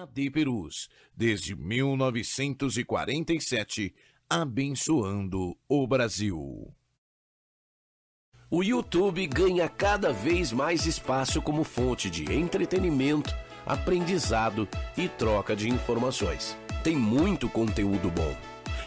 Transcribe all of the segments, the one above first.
AD Perus, desde 1947, abençoando o Brasil. O YouTube ganha cada vez mais espaço como fonte de entretenimento, aprendizado e troca de informações. Tem muito conteúdo bom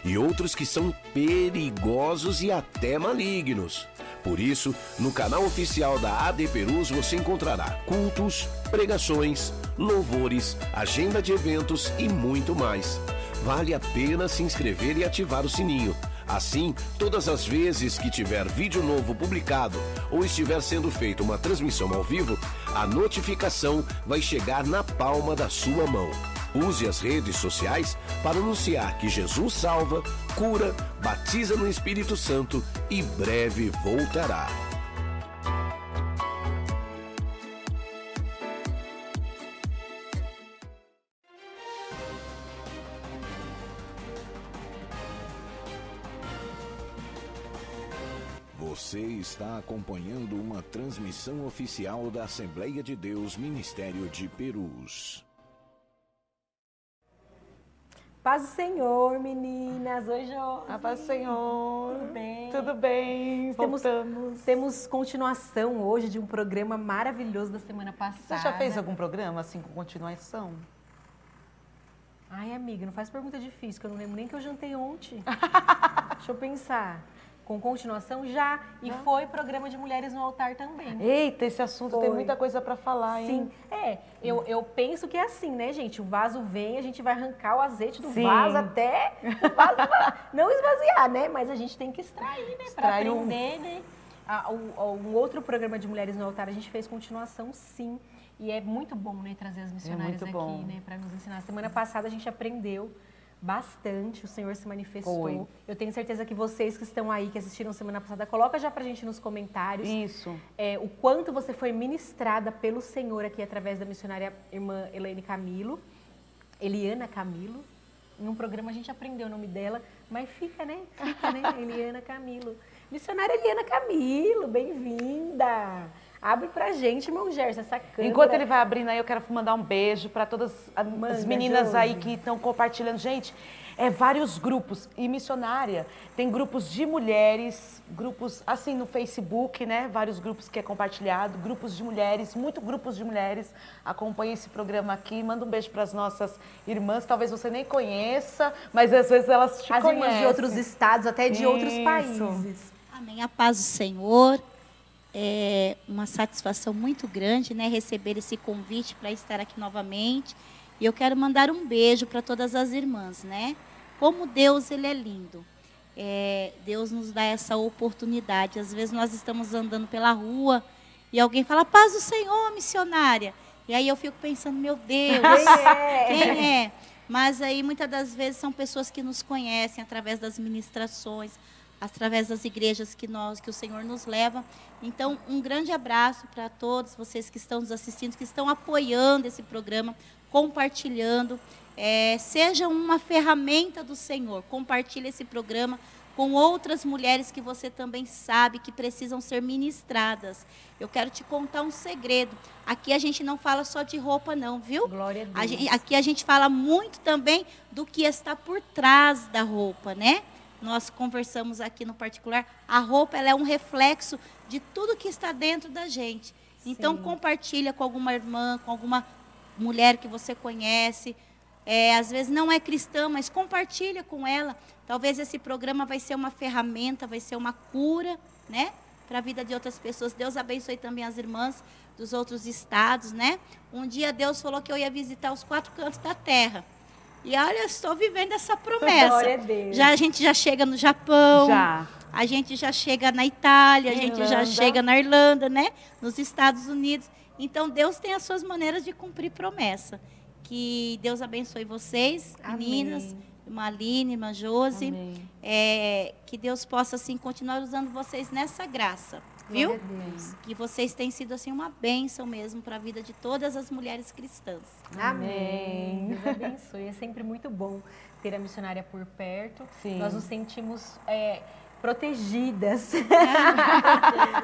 e outros que são perigosos e até malignos. Por isso, no canal oficial da AD Perus você encontrará cultos, pregações, louvores, agenda de eventos e muito mais. Vale a pena se inscrever e ativar o sininho. Assim, todas as vezes que tiver vídeo novo publicado ou estiver sendo feita uma transmissão ao vivo, a notificação vai chegar na palma da sua mão. Use as redes sociais para anunciar que Jesus salva, cura, batiza no Espírito Santo e breve voltará. Você está acompanhando uma transmissão oficial da Assembleia de Deus Ministério de Perus. Paz do Senhor, meninas. Oi, Josi. A paz do Senhor. Tudo bem? Tudo bem, voltamos. Temos continuação hoje de um programa maravilhoso da semana passada. Você já fez algum programa assim com continuação? Ai, amiga, não faz pergunta difícil, que eu não lembro nem que eu jantei ontem. Deixa eu pensar. Com continuação, já. E foi programa de Mulheres no Altar também. Eita, esse assunto tem muita coisa para falar, hein? Sim, eu penso que é assim, né, gente? O vaso vem, a gente vai arrancar o azeite do vaso até o vaso não esvaziar, né? Mas a gente tem que extrair, né? Para aprender, né? Um outro programa de Mulheres no Altar, a gente fez continuação, sim. E é muito bom, né, trazer as missionárias aqui, né? Para nos ensinar. Semana passada a gente aprendeu bastante, o Senhor se manifestou. Foi. Eu tenho certeza que vocês que estão aí, que assistiram semana passada, coloca já pra gente nos comentários. Isso. O quanto você foi ministrada pelo Senhor aqui através da missionária irmã Eliana Camilo. Em um programa a gente aprendeu o nome dela, mas fica, né? Eliana Camilo. Missionária Eliana Camilo, bem-vinda! Abre pra gente, irmão Gerson, essa câmera. Enquanto ele vai abrindo aí, eu quero mandar um beijo para todas as meninas Josi aí que estão compartilhando. Gente, vários grupos. E missionária, tem grupos de mulheres, grupos assim no Facebook, né? Vários grupos que é compartilhado, grupos de mulheres, muitos grupos de mulheres. Acompanha esse programa aqui. Manda um beijo para as nossas irmãs. Talvez você nem conheça, mas às vezes elas te conhecem. As irmãs de outros estados, até de outros países. Amém. A paz do Senhor. É uma satisfação muito grande, né, receber esse convite para estar aqui novamente. E eu quero mandar um beijo para todas as irmãs, né? Como Deus, Ele é lindo. Deus nos dá essa oportunidade. Às vezes nós estamos andando pela rua e alguém fala, paz do Senhor, missionária. E aí eu fico pensando, meu Deus, quem é? Mas aí muitas das vezes são pessoas que nos conhecem através das ministrações, através das igrejas que o Senhor nos leva. Então, um grande abraço para todos vocês que estão nos assistindo, que estão apoiando esse programa, compartilhando. Seja uma ferramenta do Senhor. Compartilhe esse programa com outras mulheres que você também sabe que precisam ser ministradas. Eu quero te contar um segredo. Aqui a gente não fala só de roupa não, viu? Glória a Deus. Aqui a gente fala muito também do que está por trás da roupa, né? Nós conversamos aqui no particular, a roupa ela é um reflexo de tudo que está dentro da gente. Então, compartilha com alguma irmã, com alguma mulher que você conhece. Às vezes não é cristã, mas compartilha com ela. Talvez esse programa vai ser uma ferramenta, vai ser uma cura, né? Para a vida de outras pessoas. Deus abençoe também as irmãs dos outros estados, né? Um dia Deus falou que eu ia visitar os 4 cantos da terra. E olha, estou vivendo essa promessa. Glória a Deus. A gente já chega no Japão, Já. A gente já chega na Itália, a gente já chega na Irlanda, né? Nos Estados Unidos. Então, Deus tem as suas maneiras de cumprir promessa. Que Deus abençoe vocês, meninas, irmã Aline, irmã Josi. Que Deus possa, assim, continuar usando vocês nessa graça. Viu? Que vocês têm sido assim uma bênção mesmo para a vida de todas as mulheres cristãs. Amém. Deus abençoe. É sempre muito bom ter a missionária por perto. Sim. Nós nos sentimos protegidas.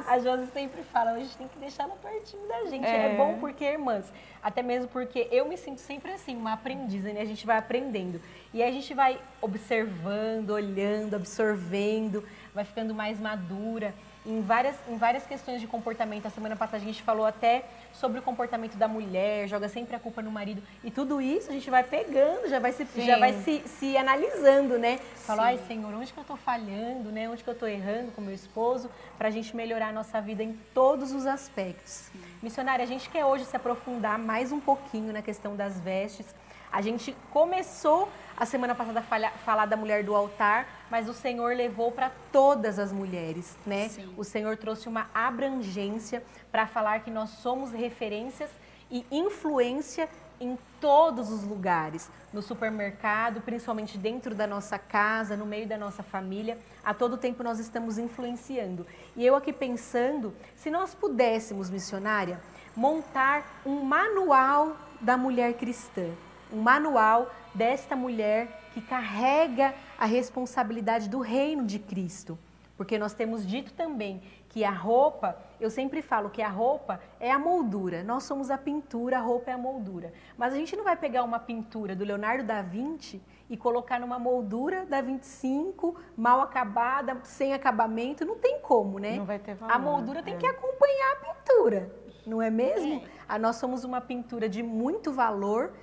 A Josi sempre fala, a gente tem que deixar ela pertinho da gente. É bom porque, irmãs, até mesmo porque eu me sinto sempre assim, uma aprendiz, né? A gente vai aprendendo. E aí a gente vai observando, olhando, absorvendo, vai ficando mais madura. Em várias questões de comportamento. A semana passada a gente falou até sobre o comportamento da mulher, joga sempre a culpa no marido. E tudo isso a gente vai pegando, já vai se analisando, né? Fala, ai Senhor, onde que eu tô falhando, né? Onde que eu tô errando com meu esposo, pra gente melhorar a nossa vida em todos os aspectos. Sim. Missionária, a gente quer hoje se aprofundar mais um pouquinho na questão das vestes. A gente começou a semana passada a falar da mulher do altar, mas o Senhor levou para todas as mulheres, né? Sim. O Senhor trouxe uma abrangência para falar que nós somos referências e influência em todos os lugares, no supermercado, principalmente dentro da nossa casa, no meio da nossa família, a todo tempo nós estamos influenciando. E eu aqui pensando, se nós pudéssemos, missionária, montar um manual da mulher cristã, um manual desta mulher que carrega a responsabilidade do reino de Cristo. Porque nós temos dito também que a roupa, eu sempre falo que a roupa é a moldura, nós somos a pintura, a roupa é a moldura. Mas a gente não vai pegar uma pintura do Leonardo da Vinci e colocar numa moldura da 25, mal acabada, sem acabamento, não tem como, né? Não vai ter valor. A moldura tem que acompanhar a pintura, não é mesmo? Nós somos uma pintura de muito valor.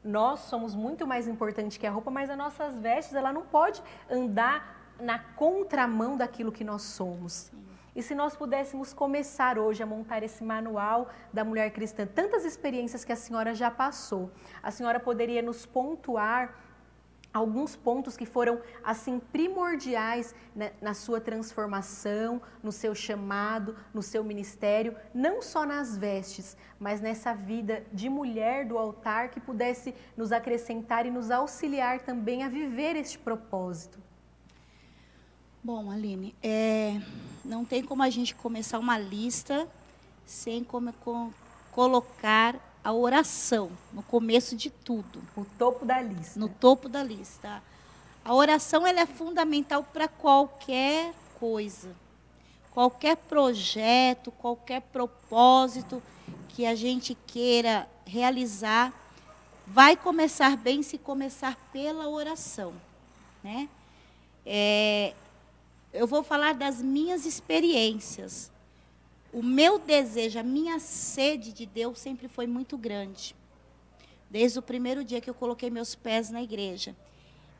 Nós somos muito mais importantes que a roupa, mas as nossas vestes, ela não pode andar na contramão daquilo que nós somos. Sim. E se nós pudéssemos começar hoje a montar esse manual da mulher cristã, tantas experiências que a senhora já passou, a senhora poderia nos pontuar alguns pontos que foram, assim, primordiais na sua transformação, no seu chamado, no seu ministério, não só nas vestes, mas nessa vida de mulher do altar que pudesse nos acrescentar e nos auxiliar também a viver este propósito. Bom, Aline, não tem como a gente começar uma lista sem colocar a oração no começo de tudo. O topo da lista. No topo da lista. A oração ela é fundamental para qualquer coisa, qualquer projeto, qualquer propósito que a gente queira realizar, vai começar bem se começar pela oração, né? Eu vou falar das minhas experiências. O meu desejo, a minha sede de Deus sempre foi muito grande. Desde o primeiro dia que eu coloquei meus pés na igreja.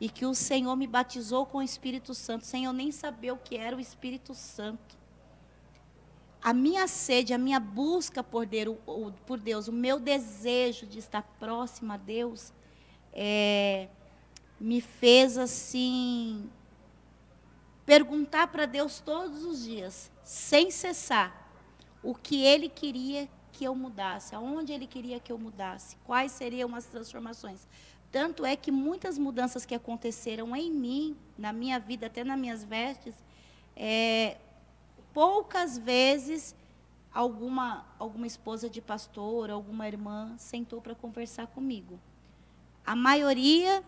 E que o Senhor me batizou com o Espírito Santo, sem eu nem saber o que era o Espírito Santo. A minha sede, a minha busca por Deus, o meu desejo de estar próxima a Deus, me fez assim, perguntar para Deus todos os dias, sem cessar, o que Ele queria que eu mudasse, aonde Ele queria que eu mudasse, quais seriam as transformações. Tanto é que muitas mudanças que aconteceram em mim, na minha vida, até nas minhas vestes, poucas vezes alguma esposa de pastor, alguma irmã sentou para conversar comigo. A maioria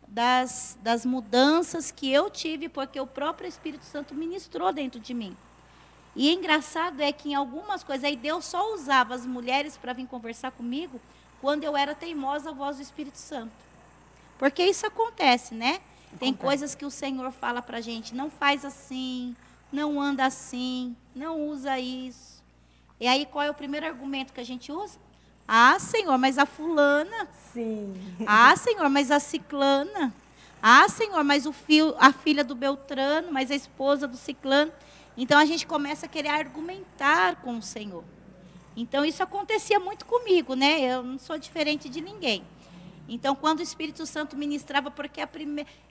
das mudanças que eu tive, porque o próprio Espírito Santo ministrou dentro de mim. E engraçado é que em algumas coisas, aí Deus só usava as mulheres para vir conversar comigo quando eu era teimosa à voz do Espírito Santo. Porque isso acontece, né? Tem coisas que o Senhor fala para a gente, não faz assim, não anda assim, não usa isso. E aí qual é o primeiro argumento que a gente usa? Ah, Senhor, mas a fulana. Sim. Ah, Senhor, mas a ciclana. Ah, Senhor, mas a filha do Beltrano, mas a esposa do ciclano. Então, a gente começa a querer argumentar com o Senhor. Então, isso acontecia muito comigo, né? Eu não sou diferente de ninguém. Então, quando o Espírito Santo ministrava, porque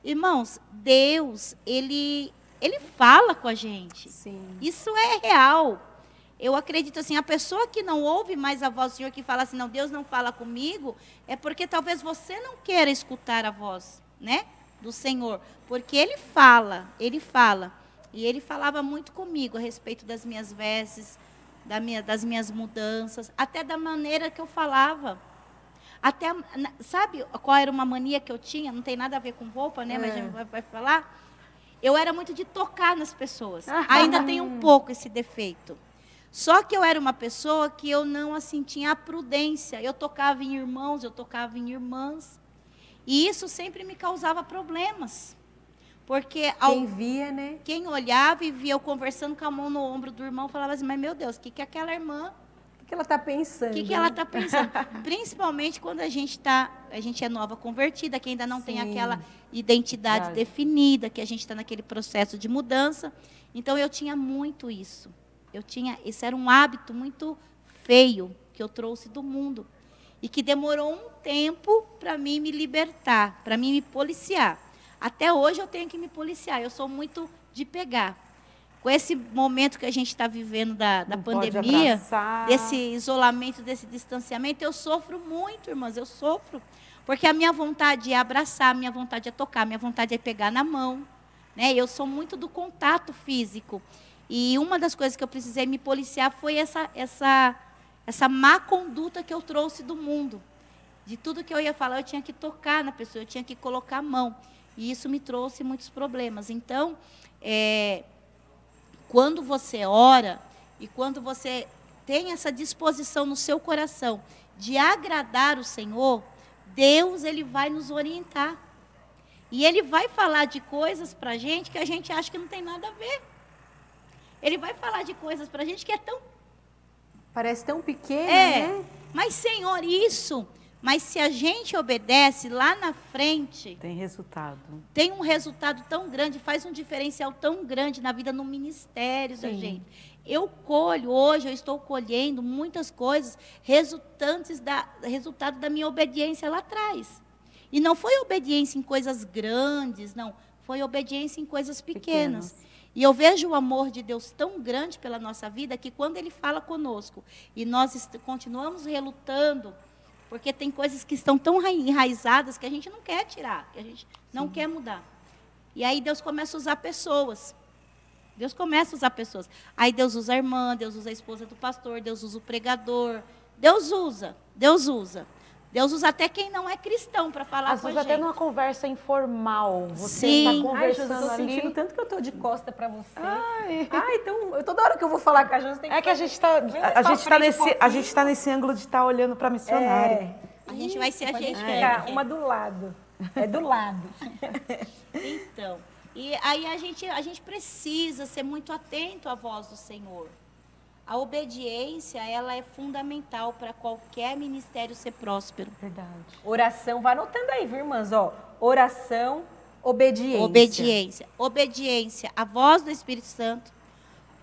irmãos, Deus, Ele fala com a gente. Sim. Isso é real. Eu acredito assim, a pessoa que não ouve mais a voz do Senhor, que fala assim, não, Deus não fala comigo, é porque talvez você não queira escutar a voz, né, do Senhor. Porque Ele fala. E Ele falava muito comigo a respeito das minhas vestes, das minhas mudanças, até da maneira que eu falava. Até, sabe qual era uma mania que eu tinha? Não tem nada a ver com roupa, né? Mas a gente vai falar. eu era muito de tocar nas pessoas. Ainda tenho um pouco esse defeito. Só que eu era uma pessoa que eu não, assim, tinha a prudência. Eu tocava em irmãos, eu tocava em irmãs. E isso sempre me causava problemas. Porque quem via, né? Quem olhava e via eu conversando com a mão no ombro do irmão, falava assim, mas meu Deus, o que aquela irmã... O que ela está pensando? O que ela está pensando? Principalmente quando a gente é nova convertida, que ainda não tem aquela identidade definida, que a gente está naquele processo de mudança. Então, eu tinha muito isso. Esse era um hábito muito feio que eu trouxe do mundo. E que demorou um tempo para mim me libertar, para mim me policiar. Até hoje eu tenho que me policiar, eu sou muito de pegar. Com esse momento que a gente está vivendo da pandemia, desse isolamento, desse distanciamento, eu sofro muito, irmãs, eu sofro. Porque a minha vontade é abraçar, a minha vontade é tocar, a minha vontade é pegar na mão. Né? Eu sou muito do contato físico. E uma das coisas que eu precisei me policiar foi essa má conduta que eu trouxe do mundo. De tudo que eu ia falar, eu tinha que tocar na pessoa, eu tinha que colocar a mão. E isso me trouxe muitos problemas. Então, quando você ora e quando você tem essa disposição no seu coração de agradar o Senhor, Deus, Ele vai nos orientar. E Ele vai falar de coisas para a gente que a gente acha que não tem nada a ver. Ele vai falar de coisas para a gente que é tão... Parece tão pequeno, né? Mas, Senhor, isso... Mas se a gente obedece, lá na frente... Tem resultado. Tem um resultado tão grande, faz um diferencial tão grande na vida, no ministério da gente. Hoje eu estou colhendo muitas coisas resultado da minha obediência lá atrás. E não foi obediência em coisas grandes, não. Foi obediência em coisas pequenas. E eu vejo o amor de Deus tão grande pela nossa vida, que quando Ele fala conosco, e nós continuamos relutando... Porque tem coisas que estão tão enraizadas que a gente não quer tirar, que a gente não quer mudar. E aí Deus começa a usar pessoas. Deus começa a usar pessoas. Aí Deus usa a irmã, Deus usa a esposa do pastor, Deus usa o pregador. Deus usa. Deus usa até quem não é cristão para falar com a gente. Às vezes até numa conversa informal. Você está conversando ali. Eu estou sentindo tanto que eu estou de costa para você. Então, toda hora que eu vou falar com a Jô, tem que... É que a gente está nesse ângulo de estar olhando para a missionária. A gente vai se ajeitando. Uma do lado. É do lado. Então, e aí a gente precisa ser muito atento à voz do Senhor. A obediência, ela é fundamental para qualquer ministério ser próspero. Verdade. Oração, vai anotando aí, viu, irmãs? Oração, obediência. Obediência à voz do Espírito Santo.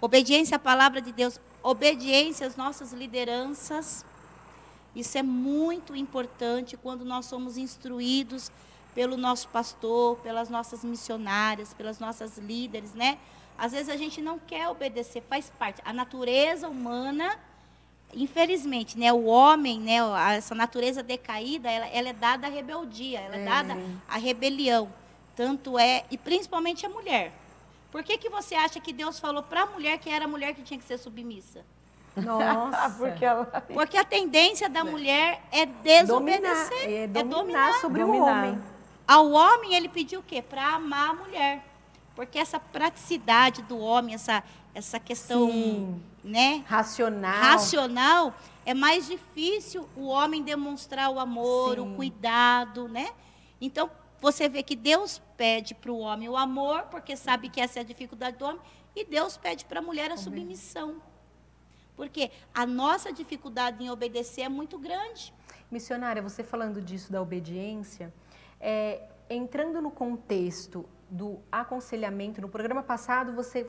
Obediência à palavra de Deus. Obediência às nossas lideranças. Isso é muito importante quando nós somos instruídos pelo nosso pastor, pelas nossas missionárias, pelas nossas líderes, né? Às vezes a gente não quer obedecer, faz parte. A natureza humana, infelizmente, né, o homem, né, essa natureza decaída, ela é dada à rebeldia, ela é dada à rebelião. Tanto e principalmente a mulher. Por que você acha que Deus falou para a mulher que era a mulher que tinha que ser submissa? Nossa. Porque a tendência da mulher é desobedecer. Dominar sobre o homem. Ao homem, ele pediu o quê? Para amar a mulher. Porque essa praticidade do homem, essa questão, né, racional, é mais difícil o homem demonstrar o amor, o cuidado, né? Então, você vê que Deus pede para o homem o amor, porque sabe que essa é a dificuldade do homem, e Deus pede para a mulher a submissão. Porque a nossa dificuldade em obedecer é muito grande. Missionária, você falando disso da obediência, entrando no contexto do aconselhamento, no programa passado você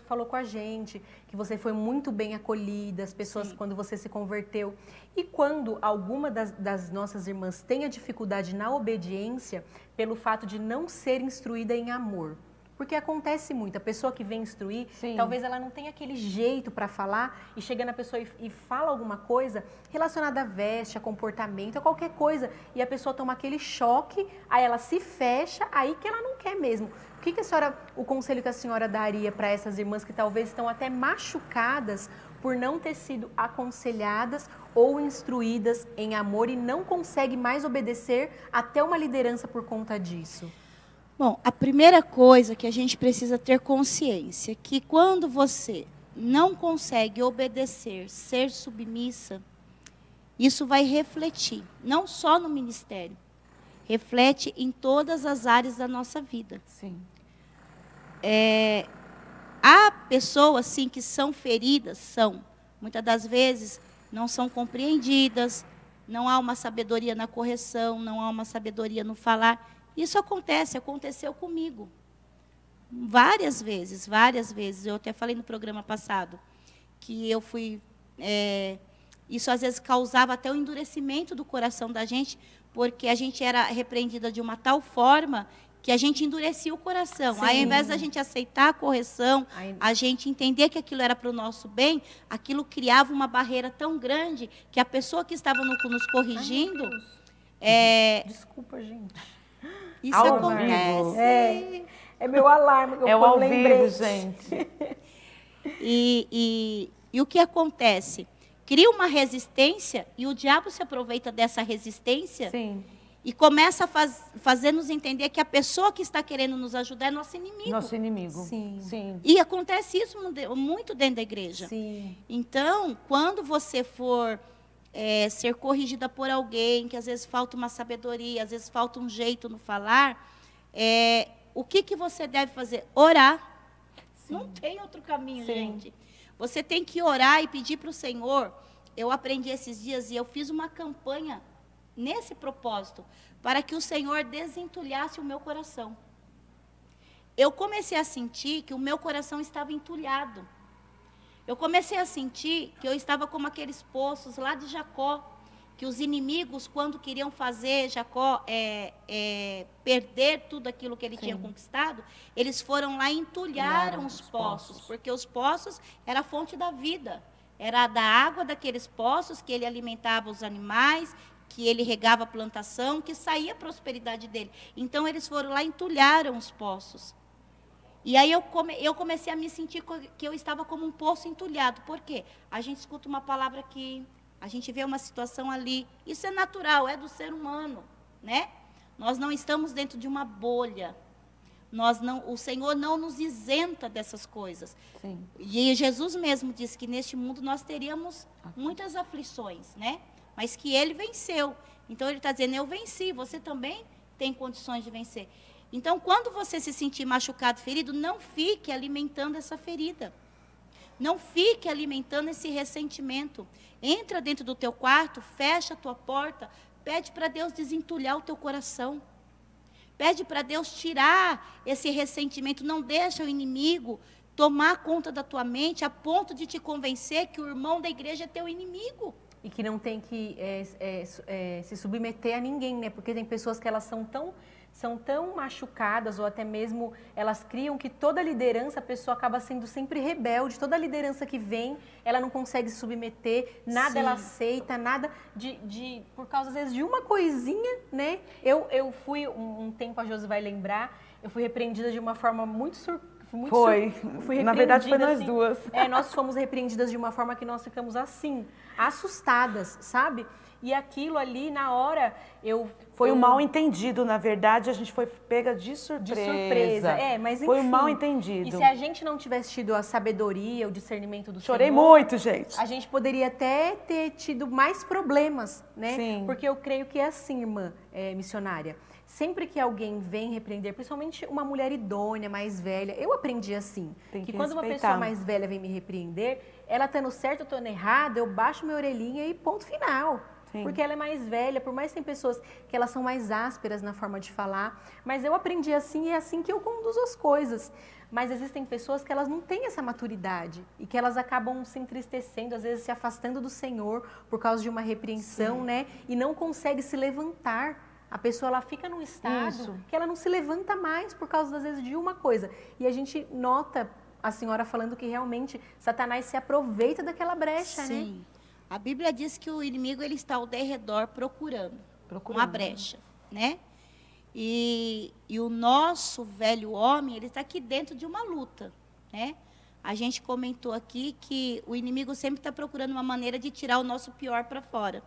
falou com a gente que você foi muito bem acolhida, as pessoas quando você se converteu. E quando alguma das nossas irmãs tem a dificuldade na obediência pelo fato de não ser instruída em amor? Porque acontece muito, a pessoa que vem instruir, talvez ela não tenha aquele jeito para falar e chega na pessoa e fala alguma coisa relacionada a veste, a comportamento, a qualquer coisa, e a pessoa toma aquele choque, aí ela se fecha, aí que ela não quer mesmo. O conselho que a senhora daria para essas irmãs que talvez estão até machucadas por não ter sido aconselhadas ou instruídas em amor e não conseguem mais obedecer até uma liderança por conta disso? Bom, a primeira coisa que a gente precisa ter consciência, que quando você não consegue obedecer, ser submissa, isso vai refletir, não só no ministério, reflete em todas as áreas da nossa vida. Sim. Há pessoas, sim, que são feridas, muitas das vezes não são compreendidas, não há uma sabedoria na correção, não há uma sabedoria no falar. Isso aconteceu comigo. Várias vezes. Eu até falei no programa passado que eu fui... isso às vezes causava até o endurecimento do coração da gente, porque a gente era repreendida de uma tal forma que a gente endurecia o coração. Sim. Aí, ao invés da gente aceitar a correção, a gente entender que aquilo era para o nosso bem, aquilo criava uma barreira tão grande que a pessoa que estava nos corrigindo... Desculpa, gente. Isso acontece. É meu alarme que eu ao lembrei. Vivo, gente. E o que acontece? Cria uma resistência e o diabo se aproveita dessa resistência. Sim. E começa a fazer nos entender que a pessoa que está querendo nos ajudar é nosso inimigo. Nosso inimigo. Sim. Sim. E acontece isso muito dentro da igreja. Sim. Então, quando você for ser corrigida por alguém, que às vezes falta uma sabedoria, às vezes falta um jeito no falar, o que você deve fazer? Orar. Sim. Não tem outro caminho, sim, gente. Você tem que orar e pedir para o Senhor. Eu aprendi esses dias e eu fiz uma campanha nesse propósito, para que o Senhor desentulhasse o meu coração. Eu comecei a sentir que o meu coração estava entulhado. Eu comecei a sentir que eu estava como aqueles poços lá de Jacó, que os inimigos, quando queriam fazer Jacó perder tudo aquilo que ele tinha conquistado, eles foram lá e entulharam os poços, porque os poços era a fonte da vida. Era da água daqueles poços que ele alimentava os animais, que ele regava a plantação, que saía a prosperidade dele. Então, eles foram lá e entulharam os poços. E aí eu comecei a me sentir que eu estava como um poço entulhado. Por quê? A gente escuta uma palavra aqui, a gente vê uma situação ali. Isso é natural, é do ser humano, né? Nós não estamos dentro de uma bolha. O Senhor não nos isenta dessas coisas. Sim. E Jesus mesmo disse que neste mundo nós teríamos muitas aflições, né? Mas que ele venceu. Então, ele está dizendo, eu venci, você também tem condições de vencer. Então, quando você se sentir machucado, ferido, não fique alimentando essa ferida. Não fique alimentando esse ressentimento. Entra dentro do teu quarto, fecha a tua porta, pede para Deus desentulhar o teu coração. Pede para Deus tirar esse ressentimento. Não deixa o inimigo tomar conta da tua mente a ponto de te convencer que o irmão da igreja é teu inimigo. E que não tem que se submeter a ninguém, né? Porque tem pessoas que elas são tão machucadas, ou até mesmo elas criam que toda liderança, a pessoa acaba sendo sempre rebelde. Toda liderança que vem, ela não consegue se submeter, nada. Sim. Ela aceita, nada por causa, às vezes, de uma coisinha, né? Eu fui, um tempo, a Josi vai lembrar, eu fui repreendida de uma forma muito Na verdade, foi nós duas. Nós fomos repreendidas de uma forma que nós ficamos assim, assustadas, sabe? E aquilo ali, na hora, Foi um mal entendido, na verdade, a gente foi pega de surpresa. De surpresa, mas enfim. Foi um mal entendido. E se a gente não tivesse tido a sabedoria, o discernimento do Senhor... Chorei muito, gente. A gente poderia até ter tido mais problemas, né? Sim. Porque eu creio que é assim, irmã missionária. Sempre que alguém vem repreender, principalmente uma mulher idônea, mais velha, eu aprendi assim, que quando uma pessoa mais velha vem me repreender, ela estando certa ou estando errada, eu baixo minha orelhinha e ponto final. Sim. Porque ela é mais velha, por mais que tem pessoas que elas são mais ásperas na forma de falar, mas eu aprendi assim e é assim que eu conduzo as coisas. Mas existem pessoas que elas não têm essa maturidade e que elas acabam se entristecendo, às vezes se afastando do Senhor por causa de uma repreensão, sim, né? E não consegue se levantar. A pessoa, ela fica num estado que ela não se levanta mais por causa, às vezes, de uma coisa. E a gente nota a senhora falando que realmente Satanás se aproveita daquela brecha, né? Sim. A Bíblia diz que o inimigo ele está ao derredor procurando uma brecha, né? E o nosso velho homem, ele está aqui dentro de uma luta, né? A gente comentou aqui que o inimigo sempre está procurando uma maneira de tirar o nosso pior para fora.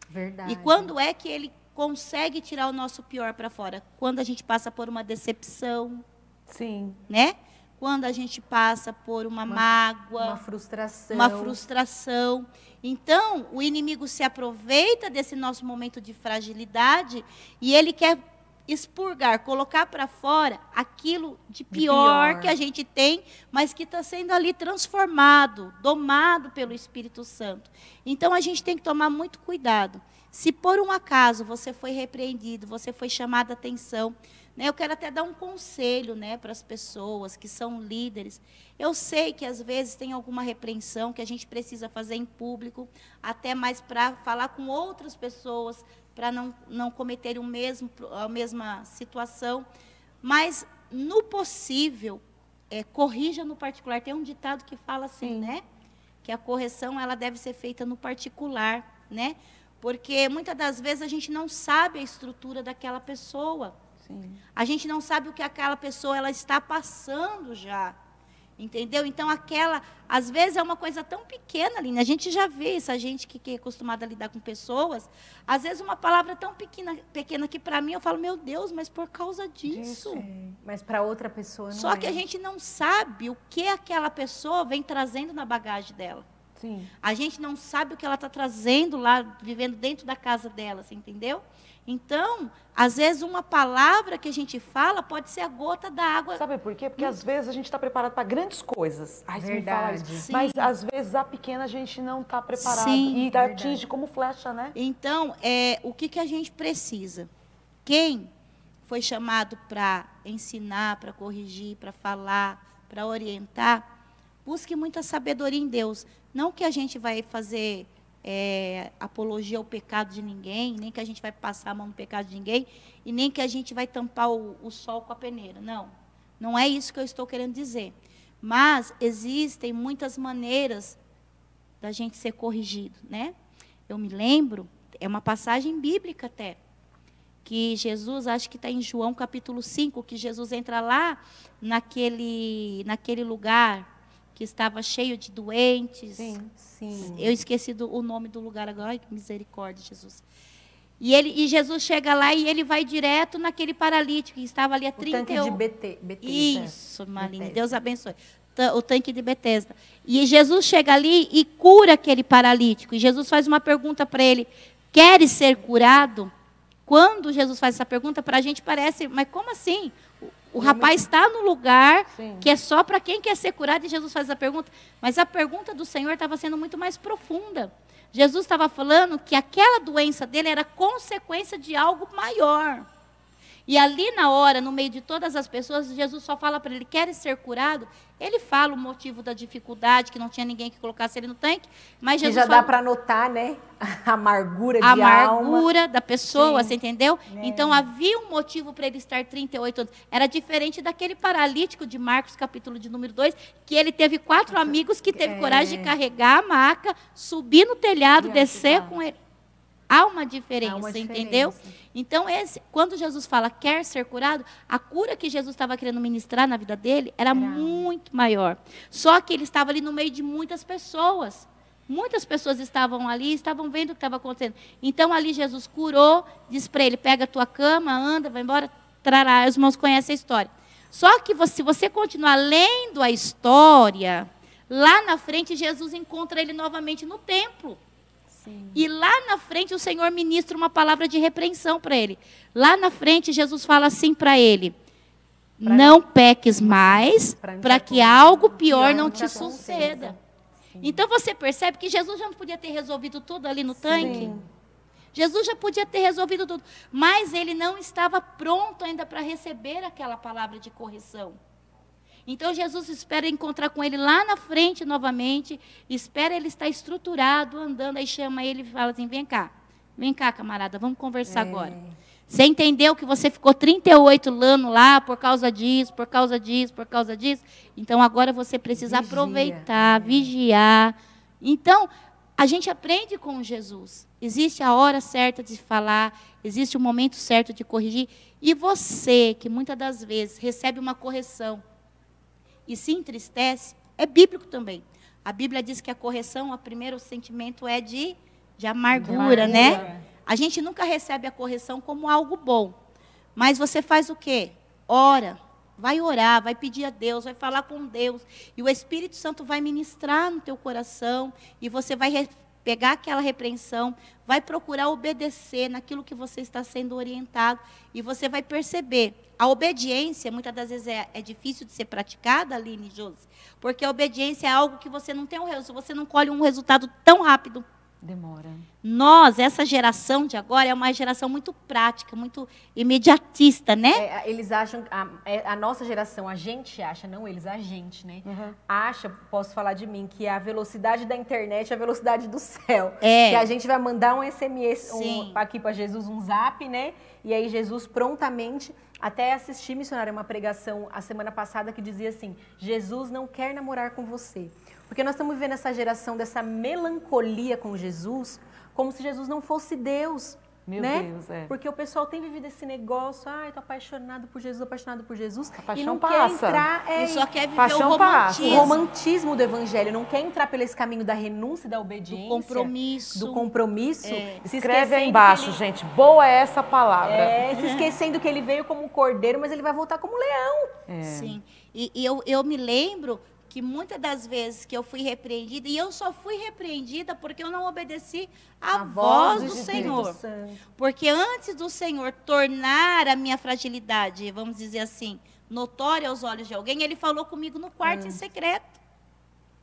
Verdade. E quando é que ele consegue tirar o nosso pior para fora? Quando a gente passa por uma decepção. Sim. Né? Quando a gente passa por uma mágoa. Uma frustração. Uma frustração. Então, o inimigo se aproveita desse nosso momento de fragilidade e ele quer expurgar, colocar para fora aquilo de pior que a gente tem, mas que está sendo ali transformado, domado pelo Espírito Santo. Então, a gente tem que tomar muito cuidado. Se por um acaso você foi repreendido, você foi chamado a atenção, né, eu quero até dar um conselho, né, para as pessoas que são líderes. Eu sei que às vezes tem alguma repreensão que a gente precisa fazer em público, até mais para falar com outras pessoas, para não cometerem a mesma situação. Mas, no possível, corrija no particular. Tem um ditado que fala assim, né? Que a correção ela deve ser feita no particular, né? Porque, muitas das vezes, a gente não sabe a estrutura daquela pessoa. Sim. A gente não sabe o que aquela pessoa ela está passando já. Entendeu? Então, às vezes, é uma coisa tão pequena, Aline. A gente já vê isso, a gente que é acostumada a lidar com pessoas. Às vezes, uma palavra tão pequena que, para mim, eu falo, meu Deus, mas por causa disso. Mas para outra pessoa não Só que a gente não sabe o que aquela pessoa vem trazendo na bagagem dela. Sim. A gente não sabe o que ela está trazendo lá, vivendo dentro da casa dela, você entendeu? Então, às vezes, uma palavra que a gente fala pode ser a gota da água. Sabe por quê? Porque, às vezes, a gente está preparado para grandes coisas. Ai, você me fala isso. Sim. Mas, às vezes, a pequena a gente não está preparado. Sim, e atinge como flecha, né? Então, o que a gente precisa? Quem foi chamado para ensinar, para corrigir, para falar, para orientar, busque muita sabedoria em Deus. Não que a gente vai fazer apologia ao pecado de ninguém, nem que a gente vai passar a mão no pecado de ninguém, e nem que a gente vai tampar o sol com a peneira. Não, não é isso que eu estou querendo dizer. Mas existem muitas maneiras da gente ser corrigido, né? Eu me lembro, é uma passagem bíblica até, que Jesus, acho que está em João capítulo 5, que Jesus entra lá naquele lugar que estava cheio de doentes. Sim. Eu esqueci o nome do lugar agora. Ai, que misericórdia, Jesus. E Jesus chega lá e ele vai direto naquele paralítico que estava ali há 31... O tanque de Betesda. Isso, Marlene, Deus abençoe. O tanque de Betesda. E Jesus chega ali e cura aquele paralítico. E Jesus faz uma pergunta para ele: queres ser curado? Quando Jesus faz essa pergunta, para a gente parece, mas como assim? O rapaz está no lugar que é só para quem quer ser curado, e Jesus faz essa pergunta. Mas a pergunta do Senhor estava sendo muito mais profunda. Jesus estava falando que aquela doença dele era consequência de algo maior. E ali na hora, no meio de todas as pessoas, Jesus só fala para ele: queres ser curado? Ele fala o motivo da dificuldade, que não tinha ninguém que colocasse ele no tanque. Mas Jesus já dá para notar, né? A amargura de alma. A amargura da pessoa, você entendeu? Então, havia um motivo para ele estar 38 anos. Era diferente daquele paralítico de Marcos, capítulo de número 2, que ele teve 4 amigos que teve coragem de carregar a maca, subir no telhado, descer com ele. Há uma diferença, entendeu? Então, quando Jesus fala quer ser curado, a cura que Jesus estava querendo ministrar na vida dele era muito maior. Só que ele estava ali no meio de muitas pessoas. Muitas pessoas estavam ali, estavam vendo o que estava acontecendo. Então, ali Jesus curou, disse para ele: pega a tua cama, anda, vai embora, trará. Os irmãos conhecem a história. Só que se você continuar lendo a história, lá na frente Jesus encontra ele novamente no templo. E lá na frente o Senhor ministra uma palavra de repreensão para ele. Lá na frente Jesus fala assim para ele: não peques mais, para que algo pior não te suceda. Então você percebe que Jesus já não podia ter resolvido tudo ali no tanque? Jesus já podia ter resolvido tudo, mas ele não estava pronto ainda para receber aquela palavra de correção. Então, Jesus espera encontrar com ele lá na frente novamente, espera ele estar estruturado, andando, aí chama ele e fala assim: vem cá, camarada, vamos conversar agora. Você entendeu que você ficou 38 anos lá por causa disso, por causa disso, por causa disso? Então, agora você precisa aproveitar, vigiar. Então, a gente aprende com Jesus. Existe a hora certa de falar, existe o momento certo de corrigir. E você, que muitas das vezes recebe uma correção e se entristece, é bíblico também. A Bíblia diz que a correção, o primeiro sentimento é de amargura, né? A gente nunca recebe a correção como algo bom. Mas você faz o quê? Ora. Vai orar, vai pedir a Deus, vai falar com Deus. E o Espírito Santo vai ministrar no teu coração. E você vai pegar aquela repreensão, vai procurar obedecer naquilo que você está sendo orientado. E você vai perceber. A obediência, muitas das vezes, é difícil de ser praticada, Aline e Josi. Porque a obediência é algo que você não tem você não colhe um resultado tão rápido. Demora. Nós, essa geração de agora, é uma geração muito prática, muito imediatista, né? Eles acham, a nossa geração, a gente acha, não eles, a gente, né? Acha, posso falar de mim, que a velocidade da internet é a velocidade do céu. Que a gente vai mandar um SMS aqui para Jesus, um zap, né? E aí Jesus prontamente... Até assisti, missionária, uma pregação a semana passada que dizia assim, Jesus não quer namorar com você. Porque nós estamos vivendo essa geração dessa melancolia com Jesus, como se Jesus não fosse Deus. Meu né? Deus, é. Porque o pessoal tem vivido esse negócio, tô apaixonado por Jesus, apaixonado por Jesus. A paixão e não passa. quer entrar... E só quer viver paixão o romantismo. O romantismo do evangelho, não quer entrar pelo esse caminho da renúncia e da obediência. Do compromisso. Se escreve aí embaixo, gente. Boa é essa palavra. Se esquecendo que ele veio como um cordeiro, mas ele vai voltar como um leão. Sim. E eu me lembro que muitas das vezes que eu fui repreendida, e eu só fui repreendida porque eu não obedeci à voz do Senhor. Porque antes do Senhor tornar a minha fragilidade, vamos dizer assim, notória aos olhos de alguém, ele falou comigo no quarto em secreto.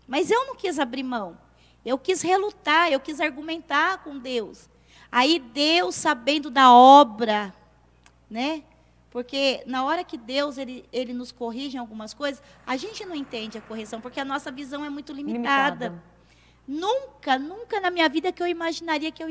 Mas eu não quis abrir mão. Eu quis relutar, eu quis argumentar com Deus. Aí Deus, sabendo da obra, né? Porque na hora que Deus ele nos corrige em algumas coisas, a gente não entende a correção, porque a nossa visão é muito limitada. Nunca na minha vida que eu imaginaria que eu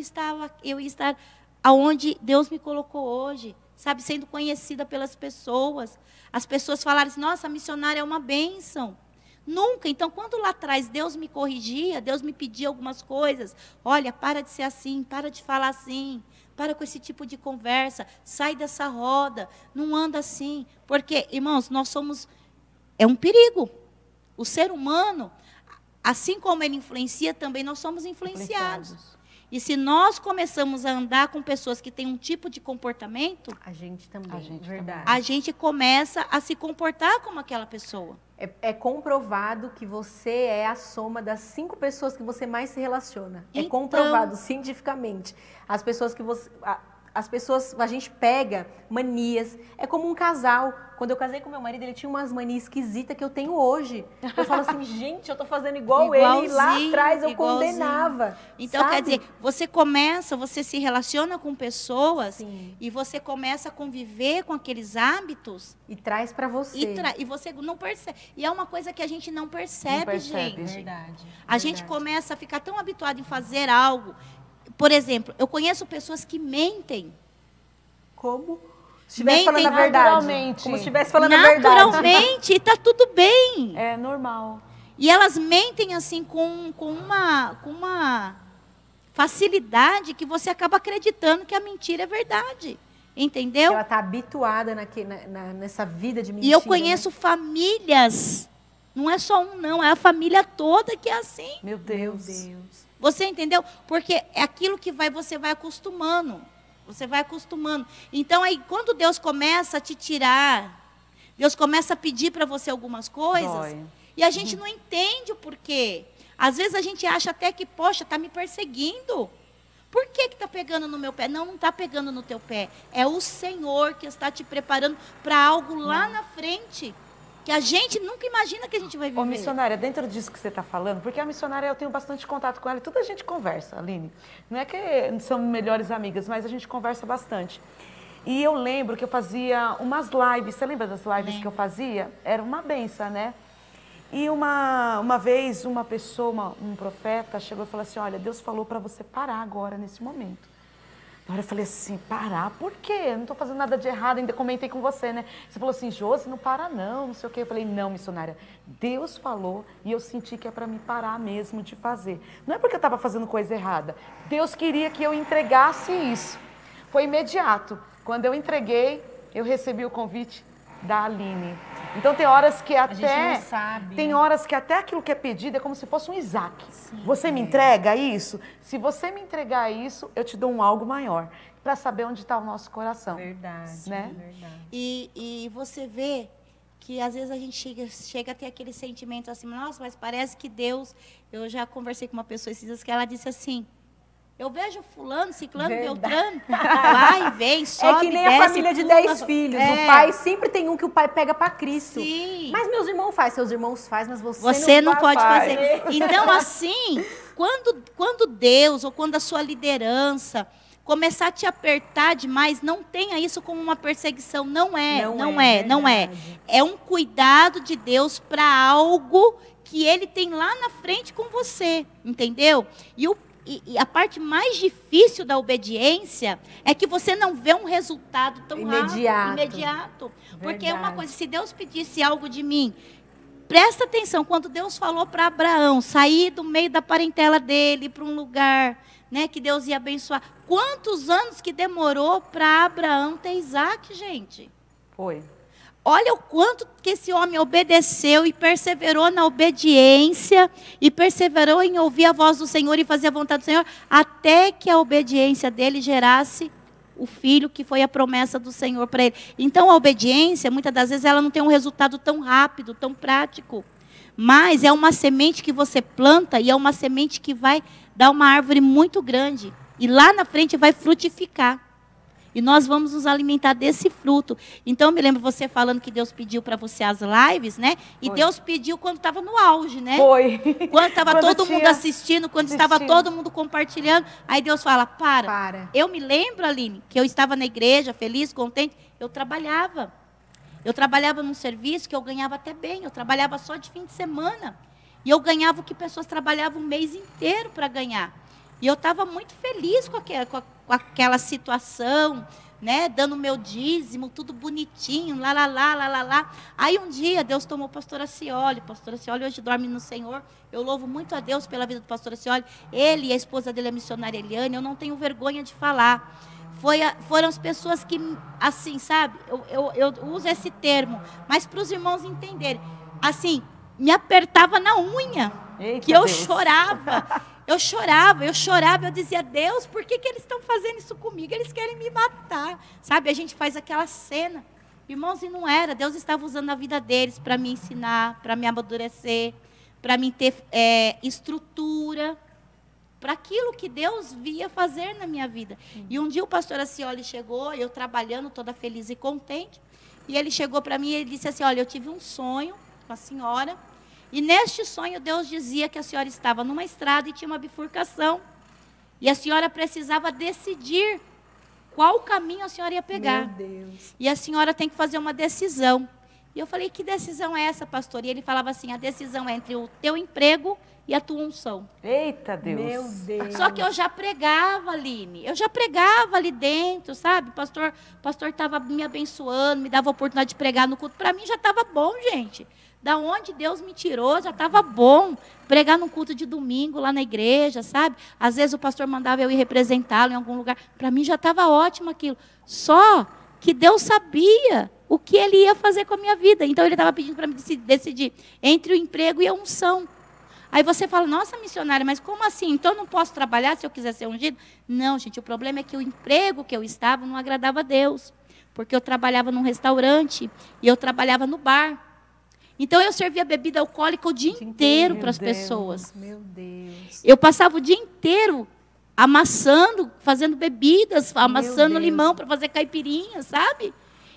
ia estar aonde Deus me colocou hoje, sabe, sendo conhecida pelas pessoas. As pessoas falaram assim, nossa, a missionária é uma bênção. Nunca. Então, quando lá atrás Deus me corrigia, Deus me pedia algumas coisas, olha, para de ser assim, para de falar assim, para com esse tipo de conversa, sai dessa roda, não anda assim. Porque, irmãos, nós somos... É um perigo. O ser humano, assim como ele influencia, também nós somos influenciados. E se nós começamos a andar com pessoas que têm um tipo de comportamento... A gente também, verdade. A gente começa a se comportar como aquela pessoa. É comprovado que você é a soma das 5 pessoas que você mais se relaciona. Então, é comprovado cientificamente. As pessoas que você... a gente pega manias. É como um casal. Quando eu casei com meu marido, ele tinha umas manias esquisitas que eu tenho hoje. Eu falo assim, gente, eu tô fazendo igual ele. E lá atrás eu condenava. Então, sabe? Quer dizer, você se relaciona com pessoas. Sim. E você começa a conviver com aqueles hábitos. E traz pra você. E você não percebe. E é uma coisa que a gente não percebe, gente. Verdade. A gente começa a ficar tão habituado em fazer algo. Por exemplo, eu conheço pessoas que mentem. Como? Se estivesse falando a verdade. Naturalmente. Como se estivesse falando a verdade. Naturalmente, e está tudo bem. É normal. E elas mentem assim com uma facilidade que você acaba acreditando que a mentira é verdade. Entendeu? Ela está habituada nessa vida de mentira. E eu conheço famílias, não é só um não, é a família toda que é assim. Meu Deus. Você entendeu? Porque é aquilo que você vai acostumando. Você vai acostumando. Então, aí, quando Deus começa a te tirar, Deus começa a pedir para você algumas coisas, Dói. E a gente não entende o porquê. Às vezes a gente acha até que, poxa, está me perseguindo. Por que está pegando no meu pé? Não está pegando no teu pé. É o Senhor que está te preparando para algo lá na frente. Que a gente nunca imagina que a gente vai viver. Ô, missionária, dentro disso que você está falando, porque a missionária eu tenho bastante contato com ela, toda a gente conversa, Aline. Não é que somos melhores amigas, mas a gente conversa bastante. E eu lembro que eu fazia umas lives, você lembra das lives que eu fazia? Era uma benção, né? E uma vez uma pessoa, um profeta, chegou e falou assim, olha, Deus falou para você parar agora, nesse momento. Na hora eu falei assim, parar? Por quê? Eu não estou fazendo nada de errado, ainda comentei com você, né? Você falou assim, Josi, não para não sei o quê. Eu falei, não, missionária, Deus falou e eu senti que é para me parar mesmo de fazer. Não é porque eu estava fazendo coisa errada. Deus queria que eu entregasse isso. Foi imediato. Quando eu entreguei, eu recebi o convite da Aline. Então tem horas que até... A gente não sabe. Tem horas que até aquilo que é pedido é como se fosse um Isaac. Sim, você me entrega isso? Se você me entregar isso, eu te dou um algo maior. Para saber onde está o nosso coração. Verdade, né? Verdade. E você vê que às vezes a gente chega a ter aquele sentimento assim, nossa, mas parece que Deus... Eu já conversei com uma pessoa esses dias que ela disse assim, eu vejo fulano, ciclano, beltrano, vai, vem, sobe, é que nem desce, a família de 10 filhos. O pai sempre tem um que o pai pega para Cristo. Sim. Mas meus irmãos fazem, seus irmãos fazem, mas você não pode fazer. Então, assim, quando Deus ou quando a sua liderança começar a te apertar demais, não tenha isso como uma perseguição. Não é. É um cuidado de Deus para algo que Ele tem lá na frente com você, entendeu? E a parte mais difícil da obediência é que você não vê um resultado tão imediato. Porque é uma coisa, se Deus pedisse algo de mim, presta atenção, quando Deus falou para Abraão sair do meio da parentela dele para um lugar, né, que Deus ia abençoar. Quantos anos que demorou para Abraão ter Isaac, gente? Foi. Olha o quanto que esse homem obedeceu e perseverou na obediência e perseverou em ouvir a voz do Senhor e fazer a vontade do Senhor, até que a obediência dele gerasse o filho que foi a promessa do Senhor para ele. Então a obediência, muitas das vezes, ela não tem um resultado tão rápido, tão prático, mas é uma semente que você planta e é uma semente que vai dar uma árvore muito grande e lá na frente vai frutificar. E nós vamos nos alimentar desse fruto. Então, eu me lembro você falando que Deus pediu para você as lives, né? E foi. Deus pediu quando estava no auge, né? Foi. Quando estava todo mundo assistindo, quando estava todo mundo compartilhando. Aí Deus fala, para. Eu me lembro, Aline, que eu estava na igreja, feliz, contente. Eu trabalhava. Eu trabalhava num serviço que eu ganhava até bem. Eu trabalhava só de fim de semana. E eu ganhava o que pessoas trabalhavam um mês inteiro para ganhar. E eu estava muito feliz com aquela situação, né? Dando meu dízimo, tudo bonitinho, lá. Aí um dia Deus tomou o pastor Acioli. Pastor Acioli hoje dorme no Senhor. Eu louvo muito a Deus pela vida do pastor Acioli. Ele e a esposa dele, a missionária Eliane, eu não tenho vergonha de falar. Foram as pessoas que, assim, sabe? Eu uso esse termo, mas para os irmãos entenderem. Assim, me apertava na unha, que eu chorava. Eu chorava, eu dizia, Deus, por que eles estão fazendo isso comigo? Eles querem me matar, sabe? A gente faz aquela cena. Irmãos, e não era, Deus estava usando a vida deles para me ensinar, para me amadurecer, para me ter estrutura, para aquilo que Deus via fazer na minha vida. E um dia o pastor Acioli chegou, eu trabalhando, toda feliz e contente, e ele chegou para mim e ele disse assim, olha, eu tive um sonho com a senhora, e neste sonho Deus dizia que a senhora estava numa estrada e tinha uma bifurcação. E a senhora precisava decidir qual caminho a senhora ia pegar. Meu Deus. E a senhora tem que fazer uma decisão. E eu falei, que decisão é essa, pastor? E ele falava assim, a decisão é entre o teu emprego e a tua unção. Eita Deus. Meu Deus. Só que eu já pregava, Aline. Eu já pregava ali dentro, sabe? O pastor estava me abençoando, me dava a oportunidade de pregar no culto. Para mim já estava bom, gente. Da onde Deus me tirou, já estava bom. Pregar num culto de domingo lá na igreja, sabe? Às vezes o pastor mandava eu ir representá-lo em algum lugar. Para mim já estava ótimo aquilo. Só que Deus sabia o que Ele ia fazer com a minha vida. Então Ele estava pedindo para mim decidir entre o emprego e a unção. Aí você fala, nossa, missionária, mas como assim? Então eu não posso trabalhar se eu quiser ser ungido? Não, gente, o problema é que o emprego que eu estava não agradava a Deus. Porque eu trabalhava num restaurante e eu trabalhava no bar. Então, eu servia bebida alcoólica o dia inteiro para as pessoas. Meu Deus. Eu passava o dia inteiro amassando, fazendo bebidas, amassando limão para fazer caipirinha, sabe?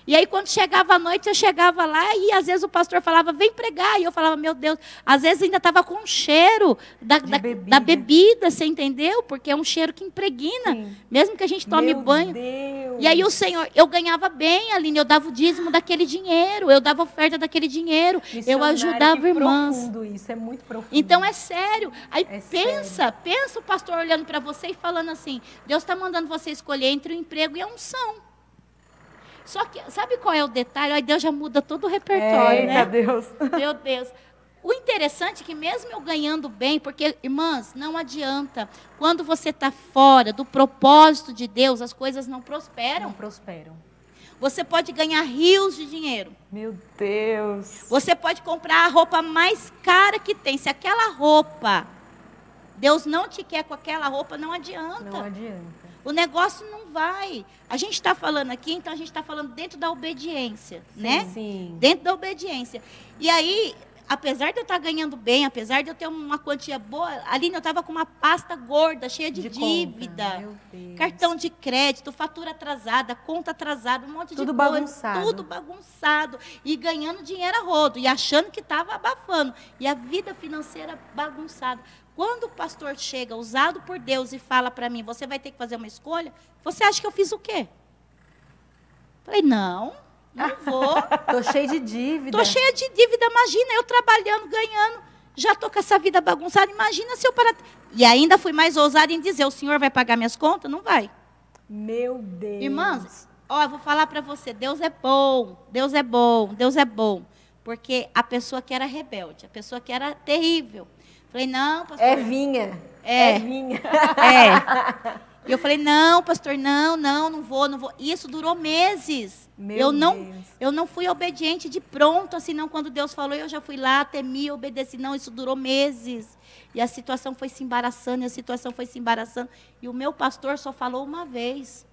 E aí, quando chegava a noite, eu chegava lá e, às vezes, o pastor falava, vem pregar. E eu falava, meu Deus, às vezes ainda estava com cheiro da bebida, você entendeu? Porque é um cheiro que impregna, sim, mesmo que a gente tome banho. Deus. E aí, o Senhor, eu ganhava bem, Aline, eu dava o dízimo daquele dinheiro, eu dava oferta daquele dinheiro, eu ajudava irmãs. Profundo isso, é muito profundo. Então, é sério. Aí, pensa o pastor olhando para você e falando assim, Deus está mandando você escolher entre o emprego e a unção. Só que, sabe qual é o detalhe? Aí Deus já muda todo o repertório, né? Deus. Meu Deus. O interessante é que mesmo eu ganhando bem, porque, irmãs, não adianta. Quando você está fora do propósito de Deus, as coisas não prosperam. Não prosperam. Você pode ganhar rios de dinheiro. Meu Deus. Você pode comprar a roupa mais cara que tem. Se aquela roupa, Deus não te quer com aquela roupa, não adianta. Não adianta. O negócio não vai. A gente está falando aqui, então a gente está falando dentro da obediência, né? Sim. Dentro da obediência. E aí, apesar de eu estar ganhando bem, apesar de eu ter uma quantia boa, Aline, eu estava com uma pasta gorda, cheia de dívida. Meu Deus. Cartão de crédito, fatura atrasada, conta atrasada, um monte de Tudo coisa. bagunçado. Tudo bagunçado. E ganhando dinheiro a rodo. E achando que estava abafando. E a vida financeira bagunçada. Quando o pastor chega, usado por Deus, e fala para mim, você vai ter que fazer uma escolha, você acha que eu fiz o quê? Falei, não vou. Tô cheia de dívida. Tô cheia de dívida, imagina, eu trabalhando, ganhando, já tô com essa vida bagunçada, imagina se eu parar. E ainda fui mais ousada em dizer, o senhor vai pagar minhas contas? Não vai. Meu Deus. Irmãs, ó, eu vou falar para você, Deus é bom, Deus é bom, Deus é bom. Porque a pessoa que era rebelde, a pessoa que era terrível. Falei, não, pastor. É vinha. É. É vinha. É. E eu falei, não, pastor, não vou. E isso durou meses. Meu Deus. Eu não fui obediente de pronto, assim, não. Quando Deus falou, eu já fui lá, temi, obedeci. Não, isso durou meses. E a situação foi se embaraçando, E o meu pastor só falou uma vez.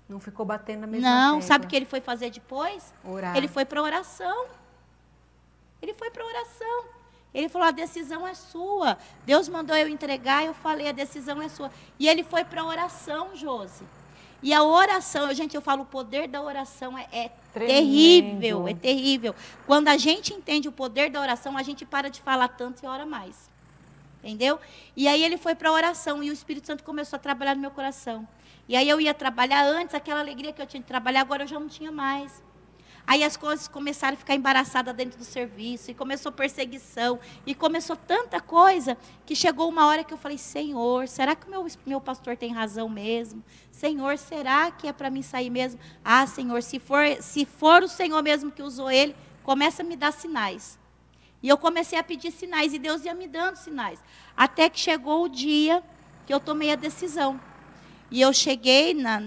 Não ficou batendo na mesma Não, tecla. sabe o que ele foi fazer depois? Orar. Ele foi para oração. Ele falou, a decisão é sua. Deus mandou eu entregar, eu falei, a decisão é sua. E ele foi para a oração, Josi. E a oração, gente, eu falo, o poder da oração é terrível, é terrível. Quando a gente entende o poder da oração, a gente para de falar tanto e ora mais. Entendeu? E aí ele foi para a oração e o Espírito Santo começou a trabalhar no meu coração. E aí eu ia trabalhar antes, aquela alegria que eu tinha de trabalhar, agora eu já não tinha mais. Aí as coisas começaram a ficar embaraçadas dentro do serviço, e começou perseguição, e começou tanta coisa, que chegou uma hora que eu falei, Senhor, será que o meu pastor tem razão mesmo? Senhor, será que é para mim sair mesmo? Ah, Senhor, se for o Senhor mesmo que usou ele, começa a me dar sinais. E eu comecei a pedir sinais, e Deus ia me dando sinais. Até que chegou o dia que eu tomei a decisão. E eu cheguei na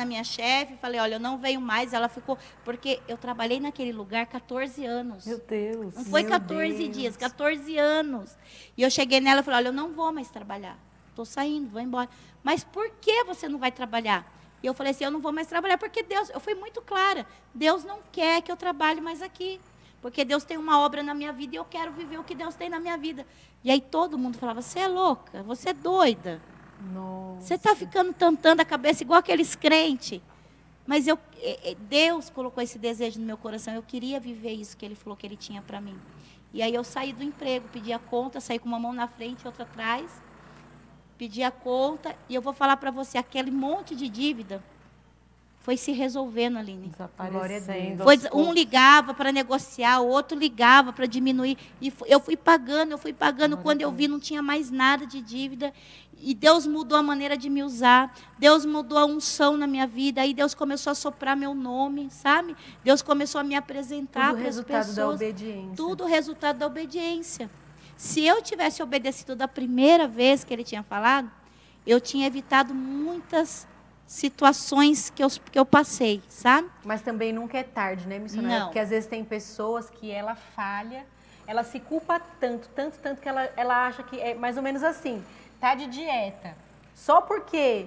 minha chefe, falei, olha, eu não venho mais. Ela ficou, porque eu trabalhei naquele lugar 14 anos. Meu Deus. Não foi 14 dias, 14 anos. E eu cheguei nela e falei, olha, eu não vou mais trabalhar. Estou saindo, vou embora. Mas por que você não vai trabalhar? E eu falei assim, eu não vou mais trabalhar, porque Deus, eu fui muito clara, Deus não quer que eu trabalhe mais aqui. Porque Deus tem uma obra na minha vida e eu quero viver o que Deus tem na minha vida. E aí todo mundo falava, você é louca, você é doida. Nossa. Você está ficando tantando a cabeça igual aqueles crentes. Mas Deus colocou esse desejo no meu coração. Eu queria viver isso que Ele falou que Ele tinha para mim. E aí eu saí do emprego, pedi a conta, saí com uma mão na frente e outra atrás. Pedi a conta e eu vou falar para você, aquele monte de dívida foi se resolvendo, Aline. Desaparecendo. Um ligava para negociar, o outro ligava para diminuir. E eu fui pagando. Quando eu vi, não tinha mais nada de dívida. E Deus mudou a maneira de me usar. Deus mudou a unção na minha vida. Aí Deus começou a soprar meu nome, sabe? Deus começou a me apresentar para as pessoas. Tudo resultado da obediência. Tudo resultado da obediência. Se eu tivesse obedecido da primeira vez que Ele tinha falado, eu tinha evitado muitas situações que eu passei, sabe? Mas também nunca é tarde, né, missionária? Não. Porque às vezes tem pessoas que ela falha, ela se culpa tanto que ela acha que é mais ou menos assim, tá de dieta. Só porque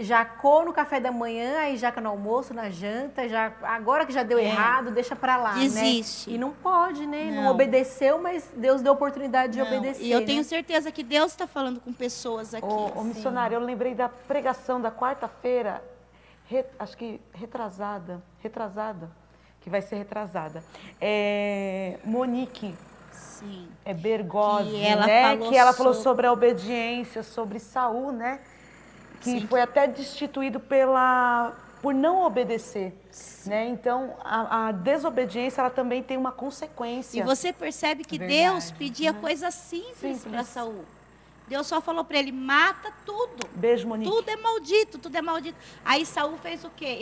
jacou no café da manhã, aí jaca no almoço, na janta, agora que já deu errado, deixa pra lá, desiste. Né? E não pode, né? Não. Não obedeceu, mas Deus deu a oportunidade de obedecer. E eu tenho certeza que Deus está falando com pessoas aqui. Ô, missionária, eu lembrei da pregação da quarta-feira, acho que retrasada, que vai ser retrasada. Monique. Sim. Bergozzi, que ela falou sobre a obediência, sobre Saul, né? Que foi até destituído por não obedecer, né? Então, a desobediência, ela também tem uma consequência. E você percebe que Deus pedia coisas simples para Saul. Deus só falou para ele, mata tudo. Beijo, Monique. Tudo é maldito. Aí Saul fez o quê?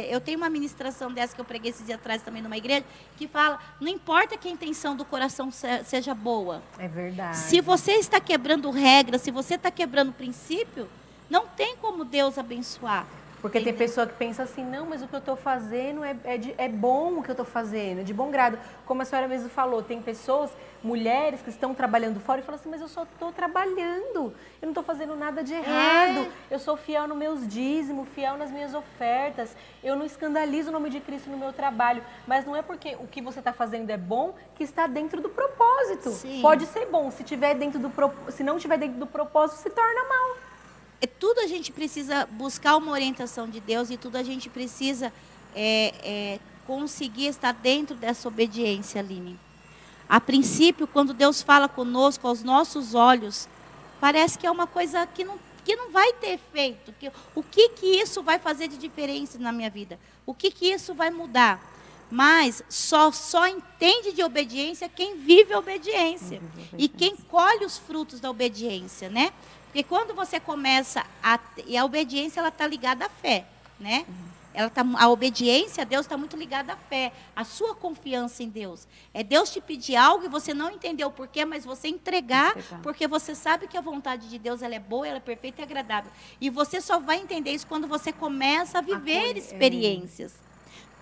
Eu tenho uma ministração dessa que eu preguei esses dias atrás também numa igreja, que fala, não importa que a intenção do coração seja boa. É verdade. Se você está quebrando regras, se você está quebrando princípio, não tem como Deus abençoar. Porque tem pessoa que pensa assim, não, mas o que eu estou fazendo é bom o que eu estou fazendo, de bom grado. Como a senhora mesmo falou, tem pessoas, mulheres que estão trabalhando fora e falam assim, mas eu só estou trabalhando, eu não estou fazendo nada de errado, eu sou fiel nos meus dízimos, fiel nas minhas ofertas, eu não escandalizo o nome de Cristo no meu trabalho, mas não é porque o que você está fazendo é bom que está dentro do propósito. Sim. Pode ser bom, se não estiver dentro do propósito, se torna mal. Tudo a gente precisa buscar uma orientação de Deus e tudo a gente precisa conseguir estar dentro dessa obediência, Aline. A princípio, quando Deus fala conosco aos nossos olhos, parece que é uma coisa que não vai ter efeito. O que isso vai fazer de diferença na minha vida? O que isso vai mudar? Mas só entende de obediência quem vive a obediência. E quem colhe os frutos da obediência, né? Porque quando você começa e a obediência, ela está ligada à fé, né? A obediência a Deus está muito ligada à fé, à sua confiança em Deus. É Deus te pedir algo e você não entendeu o porquê, mas você entregar, porque você sabe que a vontade de Deus ela é boa, ela é perfeita e agradável. E você só vai entender isso quando você começa a viver experiências.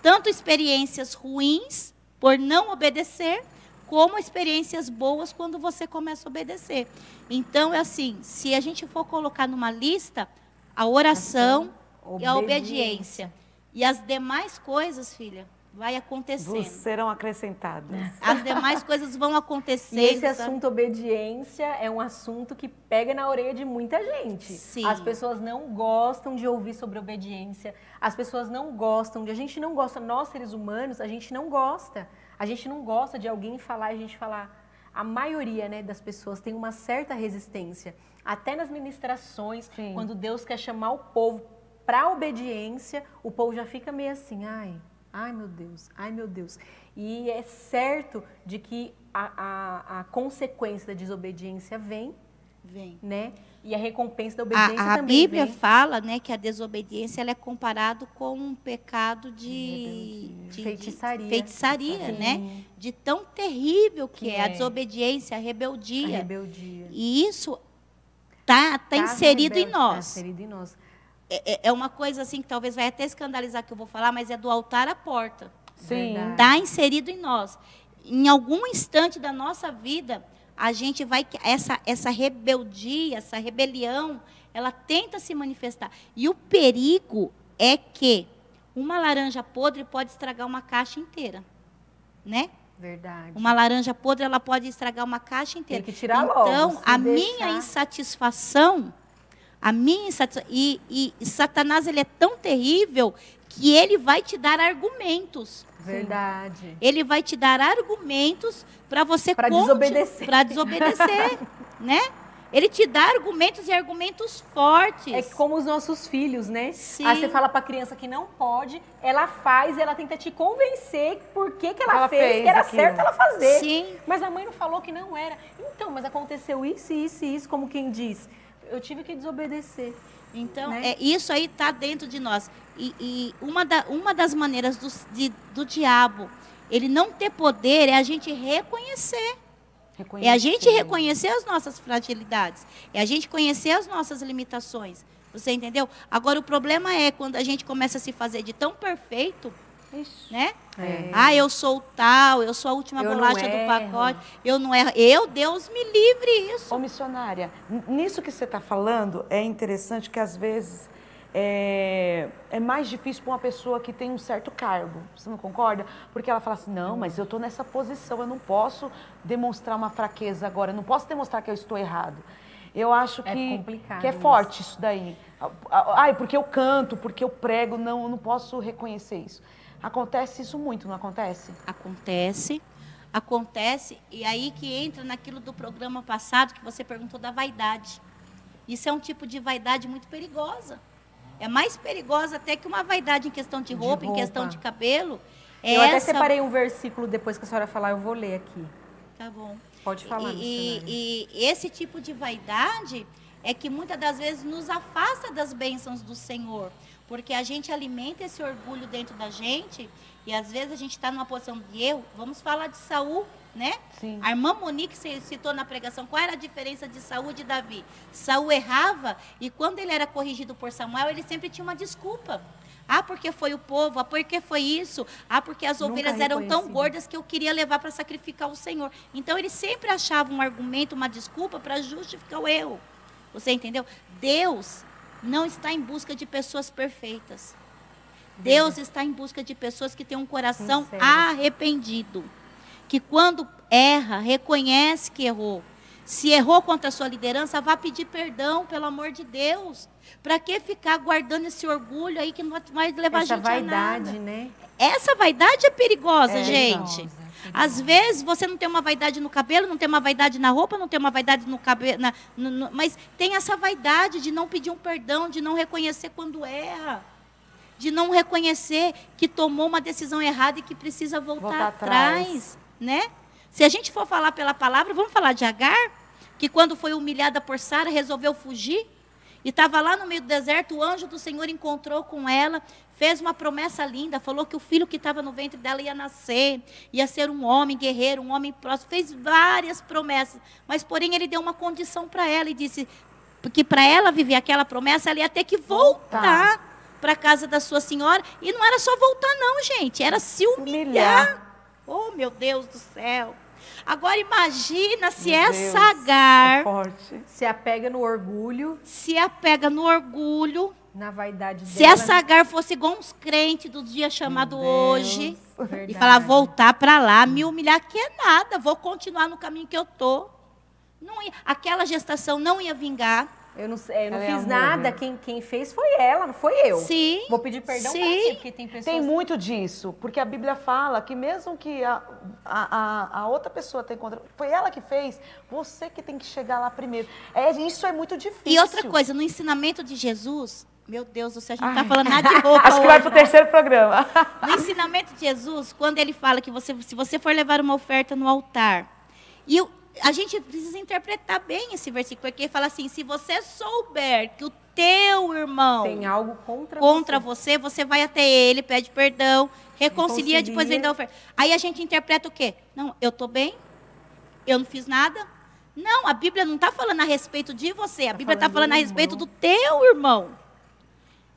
Tanto experiências ruins, por não obedecer, como experiências boas quando você começa a obedecer. Então, é assim, se a gente for colocar numa lista, a oração e a obediência. E as demais coisas, filha, vai acontecendo. Serão acrescentadas. As demais coisas vão acontecendo. E esse assunto obediência é um assunto que pega na orelha de muita gente. Sim. As pessoas não gostam de ouvir sobre obediência. As pessoas não gostam a gente não gosta, nós seres humanos, a gente não gosta. A gente não gosta de alguém falar e a gente falar. A maioria, né, das pessoas tem uma certa resistência. Até nas ministrações, quando Deus quer chamar o povo para a obediência, o povo já fica meio assim, ai meu Deus, ai meu Deus. E é certo de que a consequência da desobediência vem, né? E a recompensa da obediência também A Bíblia vem. fala, né, que a desobediência ela é comparado com um pecado de feitiçaria, né? De tão terrível que é a desobediência, a rebeldia. E isso tá inserido em nós. Está inserido em nós. É uma coisa assim que talvez vai até escandalizar que eu vou falar, mas é do altar à porta. Sim. Está inserido em nós. Em algum instante da nossa vida, a gente vai... Essa rebeldia, essa rebelião, ela tenta se manifestar. E o perigo é que uma laranja podre pode estragar uma caixa inteira. Né? Verdade. Uma laranja podre, ela pode estragar uma caixa inteira. Tem que tirar logo. Então, a minha insatisfação... E Satanás, ele é tão terrível que ele vai te dar argumentos. Verdade. Ele vai te dar argumentos para você desobedecer. Para desobedecer, né? Ele te dá argumentos e argumentos fortes. É como os nossos filhos, né? Sim. Aí você fala para a criança que não pode, ela faz e ela tenta te convencer por que ela fez, que era certo ela fazer. Sim. Mas a mãe não falou que não era. Então, mas aconteceu isso, isso e isso, como quem diz. Eu tive que desobedecer. Então, né? Isso aí está dentro de nós. E uma das maneiras do diabo, ele não ter poder, é a gente reconhecer. É a gente reconhecer as nossas fragilidades. É a gente conhecer as nossas limitações. Você entendeu? Agora, o problema é quando a gente começa a se fazer de tão perfeito, né? Eu sou tal, eu sou a última bolacha do pacote, eu não erro. Deus me livre isso. Ô, missionária, nisso que você está falando, é interessante que às vezes é mais difícil para uma pessoa que tem um certo cargo. Você não concorda? Porque ela fala assim, não, mas eu estou nessa posição, eu não posso demonstrar uma fraqueza agora, eu não posso demonstrar que eu estou errado. Eu acho que é forte isso daí. Porque eu canto, porque eu prego, não, eu não posso reconhecer isso. Acontece isso muito, não acontece? Acontece, e aí que entra naquilo do programa passado que você perguntou da vaidade. Isso é um tipo de vaidade muito perigosa. É mais perigosa até que uma vaidade em questão de roupa, em questão de cabelo. Eu até separei um versículo, depois que a senhora falar, eu vou ler aqui. Tá bom. Pode falar, e esse tipo de vaidade, é que muitas das vezes nos afasta das bênçãos do Senhor. Porque a gente alimenta esse orgulho dentro da gente e às vezes a gente está numa posição de erro. Vamos falar de Saul, né? Sim. A irmã Monique citou na pregação qual era a diferença de Saul e de Davi. Saul errava e quando ele era corrigido por Samuel, ele sempre tinha uma desculpa. Ah, porque foi o povo, ah, porque foi isso, ah, porque as ovelhas eram tão gordas que eu queria levar para sacrificar o Senhor. Então ele sempre achava um argumento, uma desculpa para justificar o erro. Você entendeu? Deus não está em busca de pessoas perfeitas. Deus está em busca de pessoas que têm um coração arrependido. Que quando erra, reconhece que errou. Se errou contra a sua liderança, vá pedir perdão, pelo amor de Deus. Para que ficar guardando esse orgulho aí que não vai levar a gente a nada? Essa vaidade, né? Essa vaidade é perigosa, gente. Às vezes você não tem uma vaidade no cabelo, não tem uma vaidade na roupa, não tem uma vaidade no cabelo, mas tem essa vaidade de não pedir um perdão, de não reconhecer quando erra, de não reconhecer que tomou uma decisão errada e que precisa voltar atrás, né? Se a gente for falar pela palavra, vamos falar de Agar, que quando foi humilhada por Sara, resolveu fugir, e estava lá no meio do deserto, o anjo do Senhor encontrou com ela, fez uma promessa linda, falou que o filho que estava no ventre dela ia nascer, ia ser um homem guerreiro, um homem próspero, fez várias promessas, mas porém ele deu uma condição para ela e disse que para ela viver aquela promessa, ela ia ter que voltar para a casa da sua senhora, e não era só voltar não, gente, era se humilhar. Oh, meu Deus do céu. Agora imagina se essa Agar se apega no orgulho. Se apega no orgulho. Na vaidade dela. Se essa Agar fosse igual uns crentes do dia chamado hoje. Verdade. E falar, voltar para lá, me humilhar, que é nada. Vou continuar no caminho que eu estou. Aquela gestação não ia vingar. Eu não fiz nada, quem fez foi ela, não foi eu. Sim. Vou pedir perdão para quê? Porque tem pessoas... Tem muito disso, porque a Bíblia fala que mesmo que a outra pessoa tenha contra... Foi ela que fez, você que tem que chegar lá primeiro. Isso é muito difícil. E outra coisa, no ensinamento de Jesus, meu Deus do céu, a gente não está falando nada de roupa acho que vai para o terceiro programa. No ensinamento de Jesus, quando ele fala que se você for levar uma oferta no altar, a gente precisa interpretar bem esse versículo, porque ele fala assim, se você souber que o teu irmão tem algo contra você, você vai até ele, pede perdão, reconcilia, depois vem dar oferta. Aí a gente interpreta o quê? Não, eu estou bem, eu não fiz nada. Não, a Bíblia não está falando a respeito de você, a Bíblia está falando a respeito do teu irmão.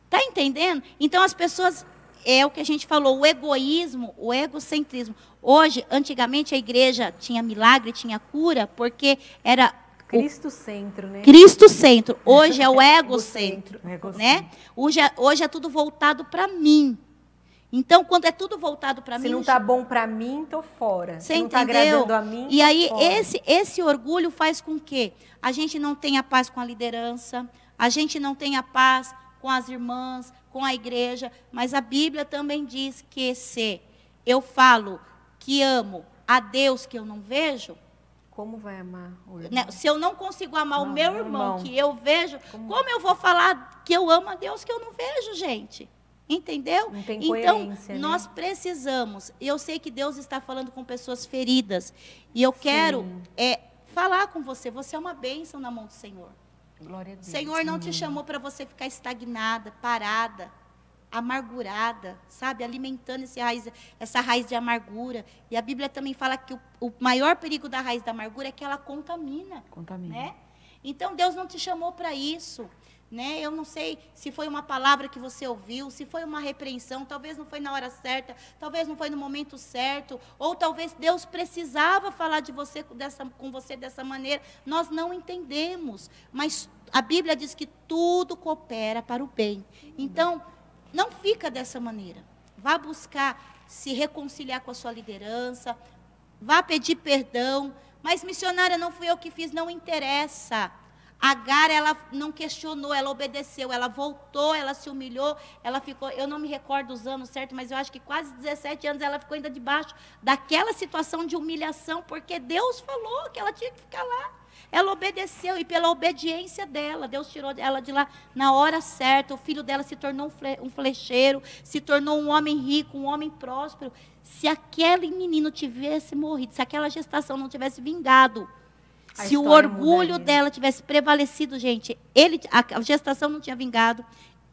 Está entendendo? Então as pessoas... É o que a gente falou, o egoísmo, o egocentrismo. Hoje, antigamente, a igreja tinha milagre, tinha cura, porque era... Cristo-centro, né? Cristo-centro. Hoje é o egocentro, né? Hoje é tudo voltado para mim. Então, quando é tudo voltado para mim... Se não está bom para mim, estou fora. Você Se não está agradando a mim, e aí, esse orgulho faz com que a gente não tenha paz com a liderança, a gente não tenha paz com as irmãs, com a igreja, mas a Bíblia também diz que se eu falo que amo a Deus que eu não vejo, como vai amar o irmão? Se eu não consigo amar o meu irmão que eu vejo, como eu vou falar que eu amo a Deus que eu não vejo, gente? Entendeu? Não tem coerência, então, nós precisamos, eu sei que Deus está falando com pessoas feridas, e eu quero falar com você, você é uma bênção na mão do Senhor. Glória a Deus. O Senhor não te chamou para você ficar estagnada, parada, amargurada, sabe? Alimentando essa raiz de amargura. E a Bíblia também fala que o maior perigo da raiz da amargura é que ela contamina. Né? Então, Deus não te chamou para isso. Né? Eu não sei se foi uma palavra que você ouviu, se foi uma repreensão, talvez não foi na hora certa, talvez não foi no momento certo, ou talvez Deus precisava falar com você dessa maneira. Nós não entendemos, mas a Bíblia diz que tudo coopera para o bem. Então, não fica dessa maneira. Vá buscar se reconciliar com a sua liderança, vá pedir perdão, mas missionária, não fui eu que fiz, não interessa. Agar, ela não questionou, ela obedeceu, ela voltou, ela se humilhou, ela ficou, eu não me recordo os anos certos, mas eu acho que quase 17 anos ela ficou ainda debaixo daquela situação de humilhação, porque Deus falou que ela tinha que ficar lá. Ela obedeceu e pela obediência dela, Deus tirou ela de lá na hora certa, o filho dela se tornou um flecheiro, se tornou um homem rico, um homem próspero. Se aquele menino tivesse morrido, se aquela gestação não tivesse vingado, Se o orgulho dela tivesse prevalecido, gente, a gestação não tinha vingado,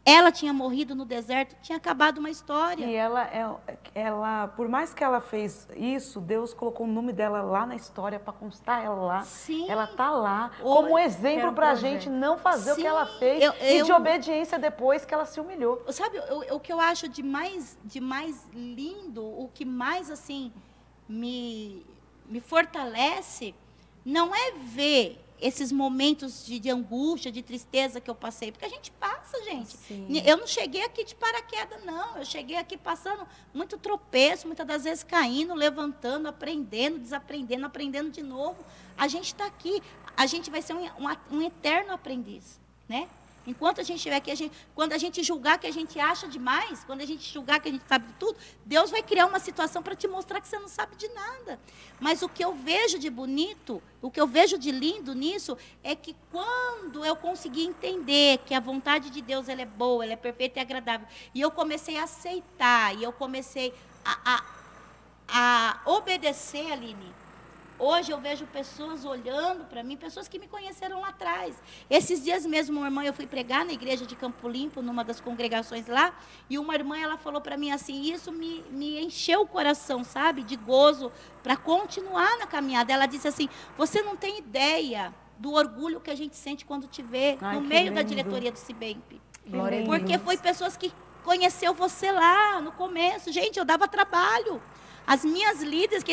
ela tinha morrido no deserto, tinha acabado uma história. E ela, por mais que ela fez isso, Deus colocou o nome dela lá na história para constar ela lá. Sim. Ela tá lá como exemplo para a gente não fazer o que ela fez e de obediência depois que ela se humilhou. Sabe, o que eu acho de mais lindo, o que mais assim me fortalece, não é ver esses momentos de angústia, de tristeza que eu passei, porque a gente passa, gente. Sim. Eu não cheguei aqui de paraquedas, não. Eu cheguei aqui passando muito tropeço, muitas das vezes caindo, levantando, aprendendo, desaprendendo, aprendendo de novo. A gente está aqui, a gente vai ser um eterno aprendiz, né? Enquanto a gente estiver aqui, quando a gente julgar que a gente acha demais, quando a gente julgar que a gente sabe de tudo, Deus vai criar uma situação para te mostrar que você não sabe de nada. Mas o que eu vejo de bonito, o que eu vejo de lindo nisso, é que quando eu consegui entender que a vontade de Deus ela é boa, ela é perfeita e agradável, e eu comecei a aceitar, e eu comecei a obedecer, Aline, hoje eu vejo pessoas olhando para mim, pessoas que me conheceram lá atrás. Esses dias mesmo, uma irmã, eu fui pregar na igreja de Campo Limpo, numa das congregações lá, e uma irmã, ela falou para mim assim, isso me encheu o coração, sabe, de gozo, para continuar na caminhada. Ela disse assim, você não tem ideia do orgulho que a gente sente quando te vê no meio da diretoria do Cibemp. Porque foi pessoas que conheceu você lá no começo. Gente, eu dava trabalho. As minhas líderes,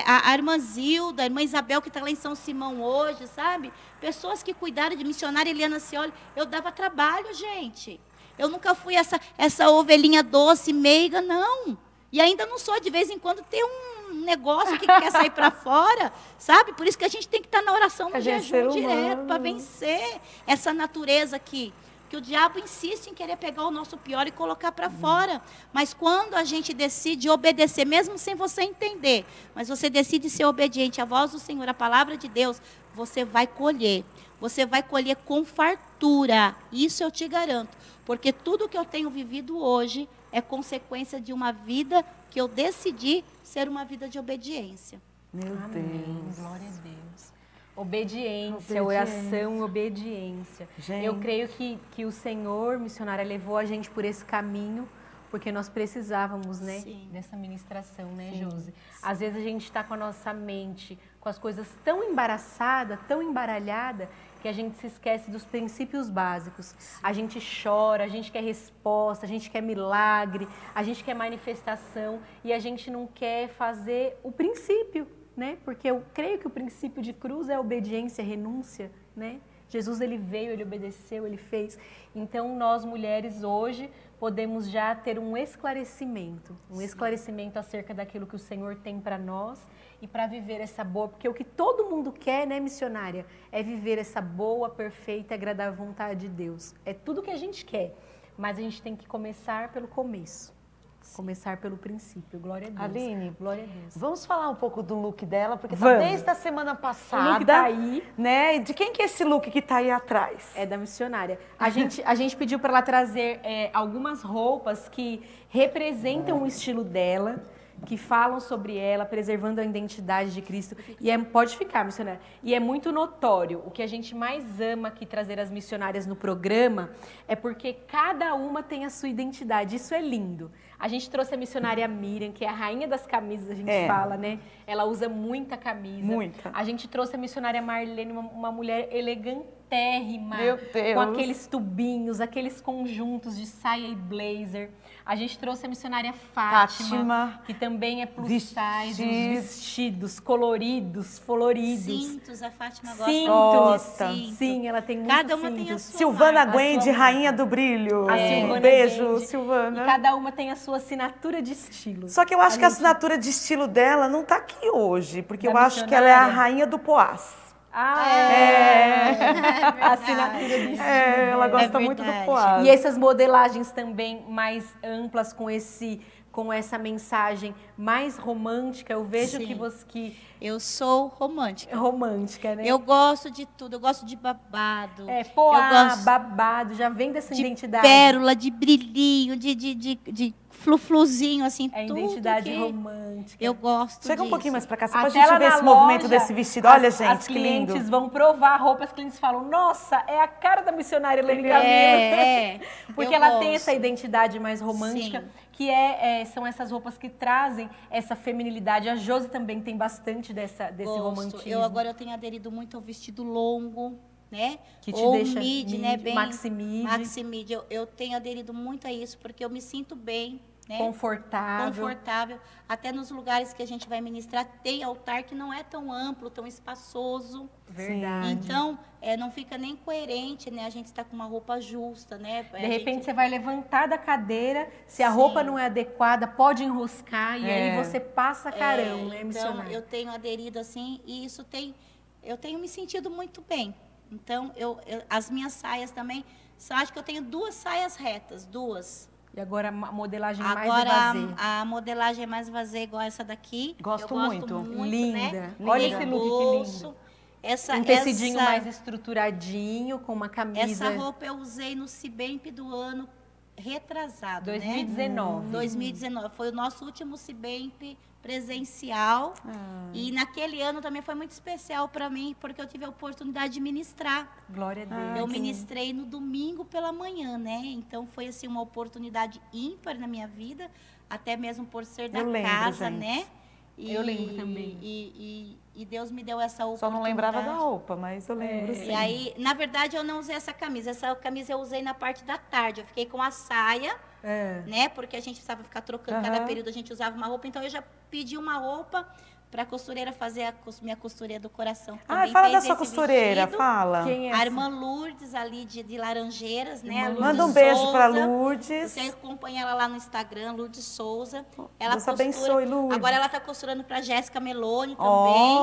a irmã Zilda, a irmã Isabel, que está lá em São Simão hoje, sabe? Pessoas que cuidaram de missionária Eliana Cioli, eu dava trabalho, gente. Eu nunca fui essa ovelhinha doce, meiga, não. E ainda não sou, de vez em quando tem um negócio que quer sair para fora, sabe? Por isso que a gente tem que estar na oração, no jejum direto, para vencer essa natureza aqui. Que o diabo insiste em querer pegar o nosso pior e colocar para fora. Mas quando a gente decide obedecer, mesmo sem você entender, mas você decide ser obediente à voz do Senhor, à palavra de Deus, você vai colher. Você vai colher com fartura. Isso eu te garanto. Porque tudo que eu tenho vivido hoje é consequência de uma vida que eu decidi ser uma vida de obediência. Meu Deus. Glória a Deus. Obediência, oração, obediência. Gente. Eu creio que o Senhor, missionária, levou a gente por esse caminho, porque nós precisávamos, né, dessa ministração, né, Josi? Às vezes a gente está com a nossa mente, com as coisas tão embaraçadas, tão embaralhada, que a gente se esquece dos princípios básicos. A gente chora, a gente quer resposta, a gente quer milagre, a gente quer manifestação e a gente não quer fazer o princípio. Né? Porque eu creio que o princípio de cruz é obediência, renúncia, né? Jesus, ele veio, ele obedeceu, ele fez. Então, nós mulheres hoje podemos já ter um esclarecimento acerca daquilo que o Senhor tem para nós e para viver essa boa, porque o que todo mundo quer, né, missionária, é viver essa boa, perfeita e agradável vontade de Deus. É tudo que a gente quer, mas a gente tem que começar pelo começo. Começar pelo princípio, glória a Deus. Aline, glória a Deus. Vamos falar um pouco do look dela, porque tá desde a semana passada. O look tá aí. Né? De quem que é esse look que tá aí atrás? É da missionária. A gente pediu para ela trazer algumas roupas que representam o estilo dela, que falam sobre ela, preservando a identidade de Cristo. E pode ficar, missionária. E é muito notório. O que a gente mais ama aqui trazer as missionárias no programa é porque cada uma tem a sua identidade. Isso é lindo. A gente trouxe a missionária Miriam, que é a rainha das camisas, a gente fala, né? Ela usa muita camisa. Muita. A gente trouxe a missionária Marlene, uma mulher elegantérrima. Meu Deus. Com aqueles tubinhos, aqueles conjuntos de saia e blazer. A gente trouxe a missionária Fátima, que também é plus size, vestidos coloridos, floridos. Cintos, a Fátima gosta. Sim, ela tem muitos Cada uma tem a sua Silvana Guendi, rainha do brilho. Beijo, Silvana. E cada uma tem a sua assinatura de estilo. Só que eu acho que a assinatura de estilo dela não tá aqui hoje, porque eu acho que ela é a rainha do poás. A assinatura de estilo. Ela gosta muito do poás. E essas modelagens também mais amplas, com esse com essa mensagem mais romântica. Eu vejo Sim. que você... Eu sou romântica. Romântica, né? Eu gosto de tudo, eu gosto de babado. Babado, já vem dessa de identidade. pérola, de brilhinho, de flufluzinho, assim, É a tudo identidade que romântica. eu gosto Chega um disso. pouquinho mais pra cá, só pra Até gente lá ver na esse movimento loja, desse vestido. Olha, as gente, que lindo. clientes vão provar a roupa, as clientes falam, nossa, é a cara da missionária Elaine Camilo. Porque ela tem essa identidade mais romântica, Sim. que são essas roupas que trazem essa feminilidade. A Josi também tem bastante desse romantismo. Agora eu tenho aderido muito ao vestido longo, né? Que te ou deixa midi, né? Bem, maxi-midi. Maxi-midi. Eu tenho aderido muito a isso, porque eu me sinto bem, né? Confortável. Até nos lugares que a gente vai ministrar, tem altar que não é tão amplo, tão espaçoso. Verdade. Então, não fica nem coerente, né? A gente está com uma roupa justa, né? De repente você vai levantar da cadeira, se a roupa não é adequada, pode enroscar e aí você passa carão, né, missionária? Então, eu tenho aderido assim e isso eu tenho me sentido muito bem. Então, as minhas saias também, acho que eu tenho 2 saias retas, 2. E agora a modelagem mais Agora vazia. a modelagem é mais vazia, igual essa daqui. Gosto eu muito. Linda. Né? Olha Tem esse look que lindo. Um tecidinho mais estruturadinho, com uma camisa. Essa roupa eu usei no Cibemp do ano retrasado, 2019. Né? 2019. Foi o nosso último Cibemp presencial. E naquele ano também foi muito especial para mim, porque eu tive a oportunidade de ministrar. Glória a Deus. Eu ministrei no domingo pela manhã, né? Então foi assim uma oportunidade ímpar na minha vida, até mesmo por ser da casa, gente. Né? Eu lembro também. E Deus me deu essa oportunidade. Só não lembrava da roupa, mas eu lembro sim. E aí, na verdade, eu não usei essa camisa. Essa camisa eu usei na parte da tarde. Eu fiquei com a saia, né? Porque a gente precisava ficar trocando cada período, a gente usava uma roupa. Então, eu já pedi uma roupa para a costureira fazer a minha costureira do coração. Fala da sua costureira, fala. Quem é a irmã Lourdes, ali de Laranjeiras, né? Manda um beijo para Lourdes. Você acompanha ela lá no Instagram, Lourdes Souza. Ela Deus abençoe, Lourdes. Agora ela está costurando para Jéssica Meloni também.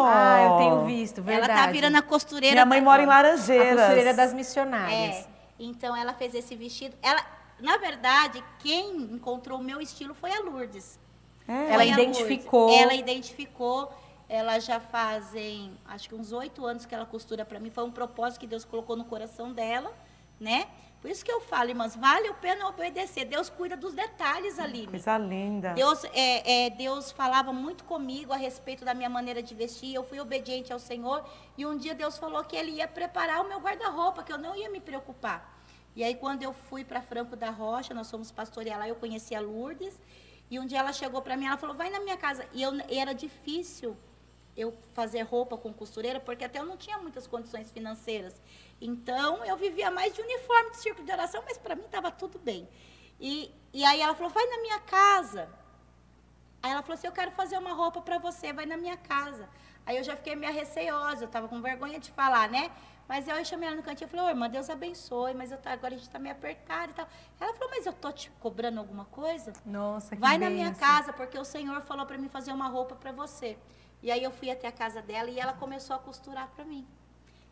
Eu tenho visto, verdade. Ela está virando a costureira. Minha mãe mora em Laranjeiras. A costureira das missionárias. Então ela fez esse vestido. Na verdade, quem encontrou o meu estilo foi a Lourdes. Ela identificou. Ela identificou. Ela já fazem, acho que uns 8 anos que ela costura para mim. Foi um propósito que Deus colocou no coração dela, né? Por isso que eu falo, irmãs, vale a pena obedecer. Deus cuida dos detalhes ali. Coisa linda. Deus falava muito comigo a respeito da minha maneira de vestir. Eu fui obediente ao Senhor. E um dia Deus falou que Ele ia preparar o meu guarda-roupa, que eu não ia me preocupar. E aí, quando eu fui para Franco da Rocha, nós fomos pastorear lá, eu conheci a Lourdes. E um dia ela chegou para mim, ela falou, vai na minha casa. E era difícil eu fazer roupa com costureira, porque até eu não tinha muitas condições financeiras. Então, eu vivia mais de uniforme de círculo de oração, mas para mim estava tudo bem. E aí ela falou, vai na minha casa. Aí ela falou assim, eu quero fazer uma roupa para você, vai na minha casa. Aí eu já fiquei meio receosa, eu estava com vergonha de falar, né? Mas eu chamei ela no cantinho e falei, irmã, Deus abençoe, mas agora a gente está meio apertado e tal. Ela falou, mas eu tô te cobrando alguma coisa? Nossa, que vai na minha casa, porque o Senhor falou para mim fazer uma roupa para você. E aí eu fui até a casa dela e ela começou a costurar para mim.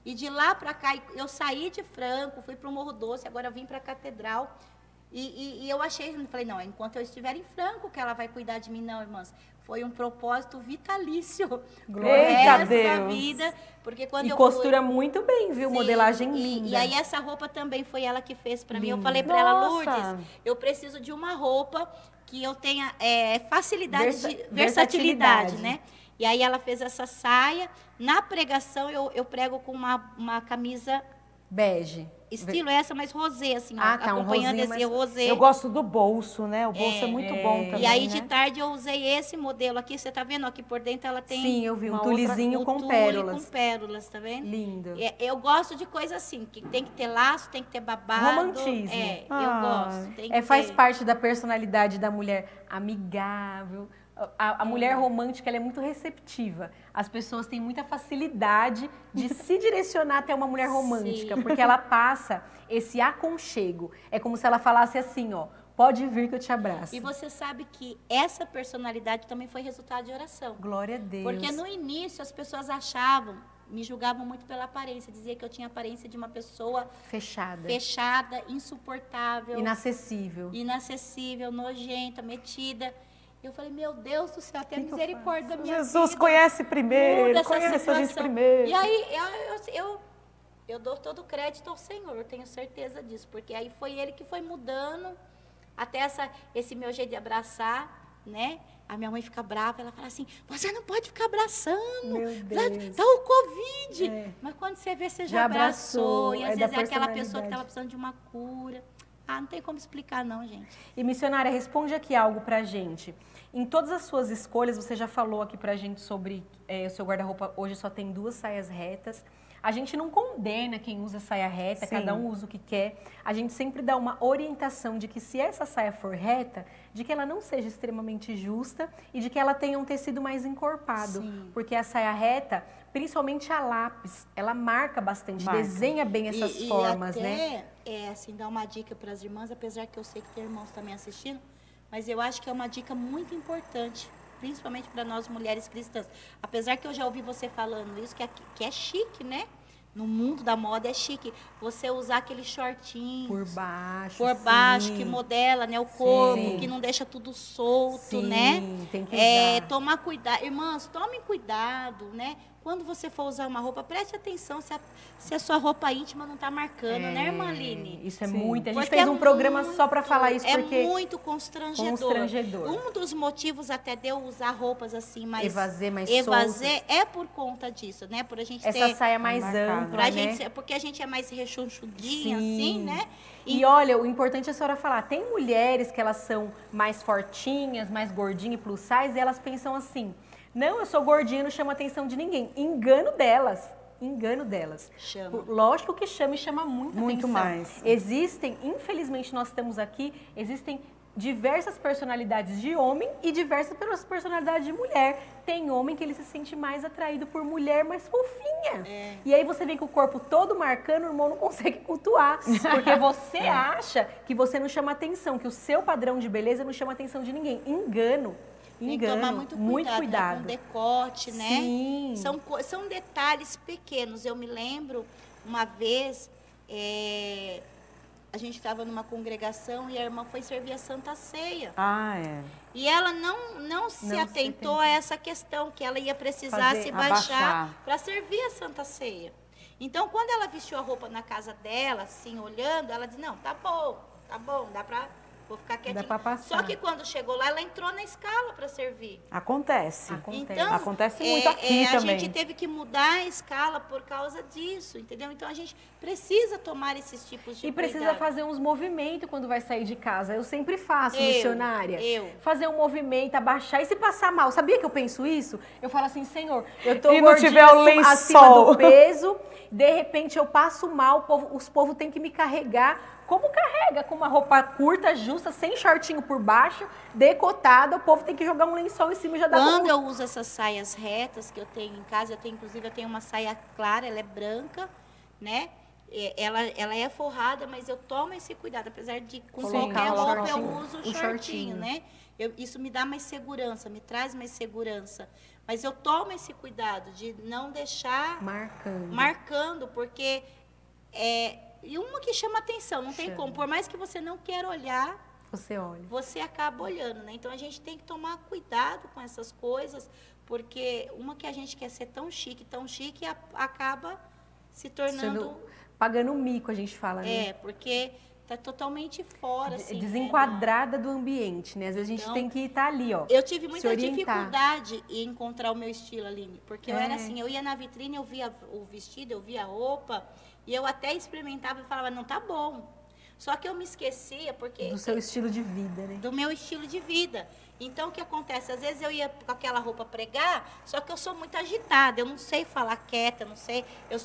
E de lá para cá, eu saí de Franco, fui para o Morro Doce, agora eu vim para a Catedral. E eu falei, não, enquanto eu estiver em Franco que ela vai cuidar de mim. Não, irmãs, foi um propósito vitalício. Glória a Deus. Vida, porque quando eu costura muito bem, viu? Sim, modelagem linda. E aí essa roupa também foi ela que fez para mim. Eu falei para ela, Lourdes, eu preciso de uma roupa que eu tenha versatilidade, né? E aí ela fez essa saia. Na pregação eu prego com uma camisa bege. Estilo essa, mas rosé, assim, acompanhando esse rosé. Eu gosto do bolso, né? O bolso é muito bom também, e aí, né? de tarde, eu usei esse modelo aqui. Você tá vendo? Aqui por dentro ela tem... Sim, eu vi um tulizinho com pérolas. Com pérolas, tá vendo? Lindo. Eu gosto de coisa assim, que tem que ter laço, tem que ter babado. Romantismo. Eu gosto. Faz parte da personalidade da mulher amigável. A mulher romântica, ela é muito receptiva. As pessoas têm muita facilidade de se direcionar até uma mulher romântica, sim, porque ela passa esse aconchego. É como se ela falasse assim, ó, pode vir que eu te abraço. E você sabe que essa personalidade também foi resultado de oração. Glória a Deus. Porque no início as pessoas achavam me julgavam muito pela aparência, dizia que eu tinha a aparência de uma pessoa fechada, insuportável, inacessível, nojenta, metida. Eu falei, meu Deus do céu, até misericórdia da minha vida. Jesus conhece primeiro, conhece a gente primeiro. E aí eu dou todo o crédito ao Senhor, eu tenho certeza disso, porque aí foi Ele que foi mudando até esse meu jeito de abraçar, né? A minha mãe fica brava, ela fala assim, você não pode ficar abraçando, tá o Covid. Mas quando você vê, você já abraçou. E às vezes é aquela pessoa que estava precisando de uma cura. Ah, não tem como explicar não, gente. E missionária, responde aqui algo pra gente. Em todas as suas escolhas, você já falou aqui pra gente sobre o seu guarda-roupa hoje só tem 2 saias retas. A gente não condena quem usa saia reta, cada um usa o que quer. A gente sempre dá uma orientação de que se essa saia for reta, de que ela não seja extremamente justa e de que ela tenha um tecido mais encorpado. Sim. Porque a saia reta, principalmente a lápis, ela marca bastante, desenha bem essas formas, né? Assim, dar uma dica para as irmãs, apesar que eu sei que tem irmãos também assistindo, mas eu acho que é uma dica muito importante, principalmente para nós mulheres cristãs. Apesar que eu já ouvi você falando isso, que é chique, né? No mundo da moda é chique você usar aqueles shortinhos por baixo, que modela, né, o corpo, que não deixa tudo solto, né? Tem que usar. Tomar cuidado. Irmãs, tomem cuidado, né? Quando você for usar uma roupa, preste atenção se a sua roupa íntima não está marcando, né, irmã Aline? Isso é muito. A gente fez um programa só para falar isso, porque é muito constrangedor. Um dos motivos até de eu usar roupas assim mais evasê é por conta disso, né? Por a gente ter essa saia mais ampla, né? Porque a gente é mais rechonchudinha, assim, né? E olha, o importante é a senhora falar, tem mulheres que elas são mais fortinhas, mais gordinhas e plus size, e elas pensam assim, não, eu sou gordinha, não chamo a atenção de ninguém. Engano delas. Chama. Lógico que chama e chama muito atenção. Mais. Existem, infelizmente nós estamos aqui, existem diversas personalidades de homem e diversas personalidades de mulher. Tem homem que ele se sente mais atraído por mulher mais fofinha. E aí você vem com o corpo todo marcando, o irmão não consegue cultuar. Porque você acha que você não chama atenção, que o seu padrão de beleza não chama atenção de ninguém. Engano. Tem que tomar muito cuidado. Né? Com decote, né? Sim. São detalhes pequenos. Eu me lembro, uma vez, a gente estava numa congregação e a irmã foi servir a Santa Ceia. E ela não se atentou a essa questão, que ela ia precisar se baixar para servir a Santa Ceia. Então, quando ela vestiu a roupa na casa dela, assim, olhando, ela disse, não, tá bom, dá para... Vou ficar quietinha. Só que quando chegou lá, ela entrou na escala para servir. Acontece. Então, acontece muito aqui também. A gente teve que mudar a escala por causa disso, entendeu? Então, a gente precisa tomar esses tipos de cuidado. E precisa fazer uns movimentos quando vai sair de casa. Eu sempre faço, missionária. Fazer um movimento, abaixar. E se passar mal, sabia que eu penso isso? Eu falo assim, Senhor, eu tô gordinha acima do peso, de repente eu passo mal, os povos têm que me carregar. Como carrega? Com uma roupa curta, justa, sem shortinho por baixo, decotada, o povo tem que jogar um lençol em cima e já dá. Quando eu uso essas saias retas que eu tenho em casa, inclusive eu tenho uma saia clara, ela é branca, né? Ela é forrada, mas eu tomo esse cuidado, apesar de com qualquer roupa eu uso o shortinho, né? Isso me dá mais segurança, me traz mais segurança. Mas eu tomo esse cuidado de não deixar marcando, porque e uma que chama atenção, não tem como. Por mais que você não queira olhar, você acaba olhando, né? Então, a gente tem que tomar cuidado com essas coisas, porque uma que a gente quer ser tão chique, acaba se tornando... Pagando mico, a gente fala, né? Porque está totalmente fora, assim, desenquadrada do ambiente, né? Às vezes a gente tem que estar ali, ó. Eu tive muita dificuldade em encontrar o meu estilo, Aline, porque eu era assim, eu ia na vitrine, eu via o vestido, eu via a roupa, e eu até experimentava e falava, não, tá bom. Só que eu me esquecia, porque... Do seu estilo de vida, né? Do meu estilo de vida. Então, o que acontece? Às vezes eu ia com aquela roupa pregar, só que eu sou muito agitada, eu não sei falar quieta, não sei, eu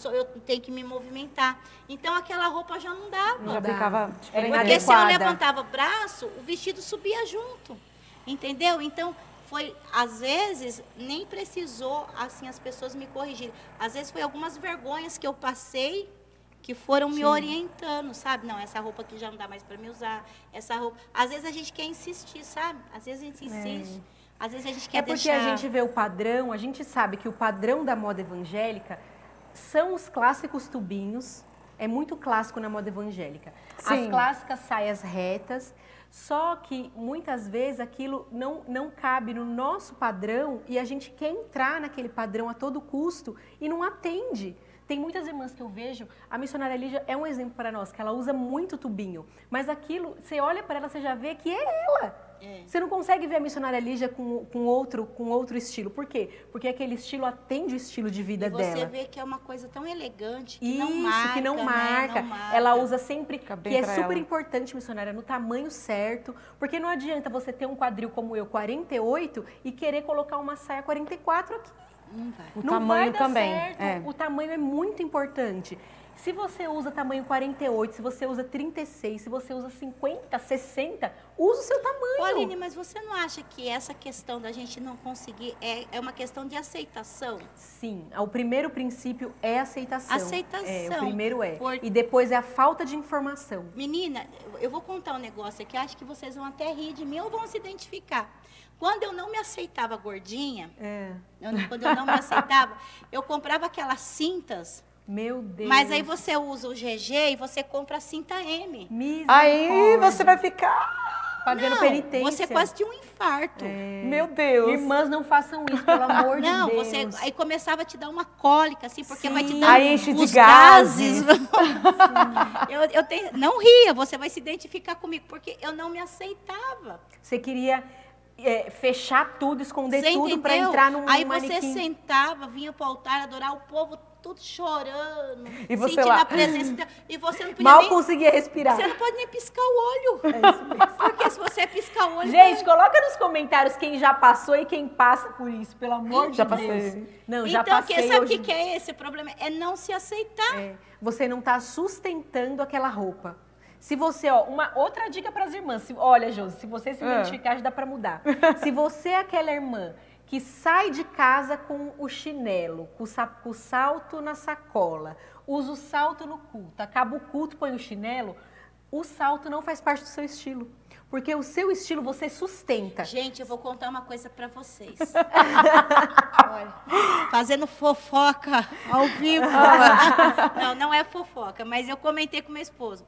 tenho que me movimentar. Então, aquela roupa já não dava. Já ficava porque se eu levantava o braço, o vestido subia junto, entendeu? Então, às vezes, nem precisou, assim, as pessoas me corrigirem. Às vezes, foi algumas vergonhas que eu passei, que foram me orientando, sabe? Não, essa roupa aqui já não dá mais para me usar, essa roupa... Às vezes a gente quer insistir, sabe? Às vezes a gente insiste, às vezes a gente quer deixar... É porque a gente vê o padrão, a gente sabe que o padrão da moda evangélica são os clássicos tubinhos, é muito clássico na moda evangélica. Sim. As clássicas saias retas, só que muitas vezes aquilo não cabe no nosso padrão e a gente quer entrar naquele padrão a todo custo e não atende. Tem muitas irmãs que eu vejo, a missionária Lígia é um exemplo para nós, que ela usa muito tubinho, mas aquilo, você olha para ela, você já vê que é ela. Você não consegue ver a missionária Lígia com outro estilo. Por quê? Porque aquele estilo atende o estilo de vida dela. Você vê que é uma coisa tão elegante, que isso, não marca, que não marca. Né? Não marca. Ela usa sempre, que é super ela. importante, missionária, no tamanho certo, porque não adianta você ter um quadril como eu, 48, e querer colocar uma saia 44 aqui. Não vai. O Não tamanho vai dar também. certo. O tamanho é muito importante. Se você usa tamanho 48, se você usa 36, se você usa 50, 60, usa o seu tamanho. Aline, mas você não acha que essa questão da gente não conseguir é uma questão de aceitação? Sim, o primeiro princípio é aceitação. Aceitação. O primeiro é. E depois é a falta de informação. Menina, eu vou contar um negócio aqui, acho que vocês vão até rir de mim ou vão se identificar. Quando eu não me aceitava gordinha, quando eu não me aceitava, eu comprava aquelas cintas. Meu Deus. Mas aí você usa o GG e você compra a cinta M. Aí você vai ficar pagando penitência. Você quase tinha um infarto. Meu Deus. Irmãs, não façam isso, pelo amor de Deus. Não, você aí começava a te dar uma cólica, assim, porque vai te dar aí enche de os gases. eu tenho, não ria, você vai se identificar comigo, porque eu não me aceitava. Você queria fechar tudo, esconder Você tudo para entendeu? entrar num Aí manequim. você sentava, vinha para o altar adorar o povo, tudo chorando, E você sentindo lá. a presença de Deus. E você não podia Mal nem, conseguia respirar. você não pode nem piscar o olho. Porque se você piscar o olho... Gente, coloca nos comentários quem já passou e quem passa por isso, pelo amor de Já Deus. passei. Não, já então, passei. sabe o hoje... que é esse problema? É não se aceitar. Você não está sustentando aquela roupa. Se você, outra dica para as irmãs. Olha, Josi, se você se identificar, já dá para mudar. Se você é aquela irmã que sai de casa com o chinelo, com o salto na sacola, usa o salto no culto, acaba o culto, põe o chinelo, o salto não faz parte do seu estilo. Porque o seu estilo você sustenta. Gente, eu vou contar uma coisa pra vocês. Olha, fazendo fofoca ao vivo. Não é fofoca, mas eu comentei com meu esposo.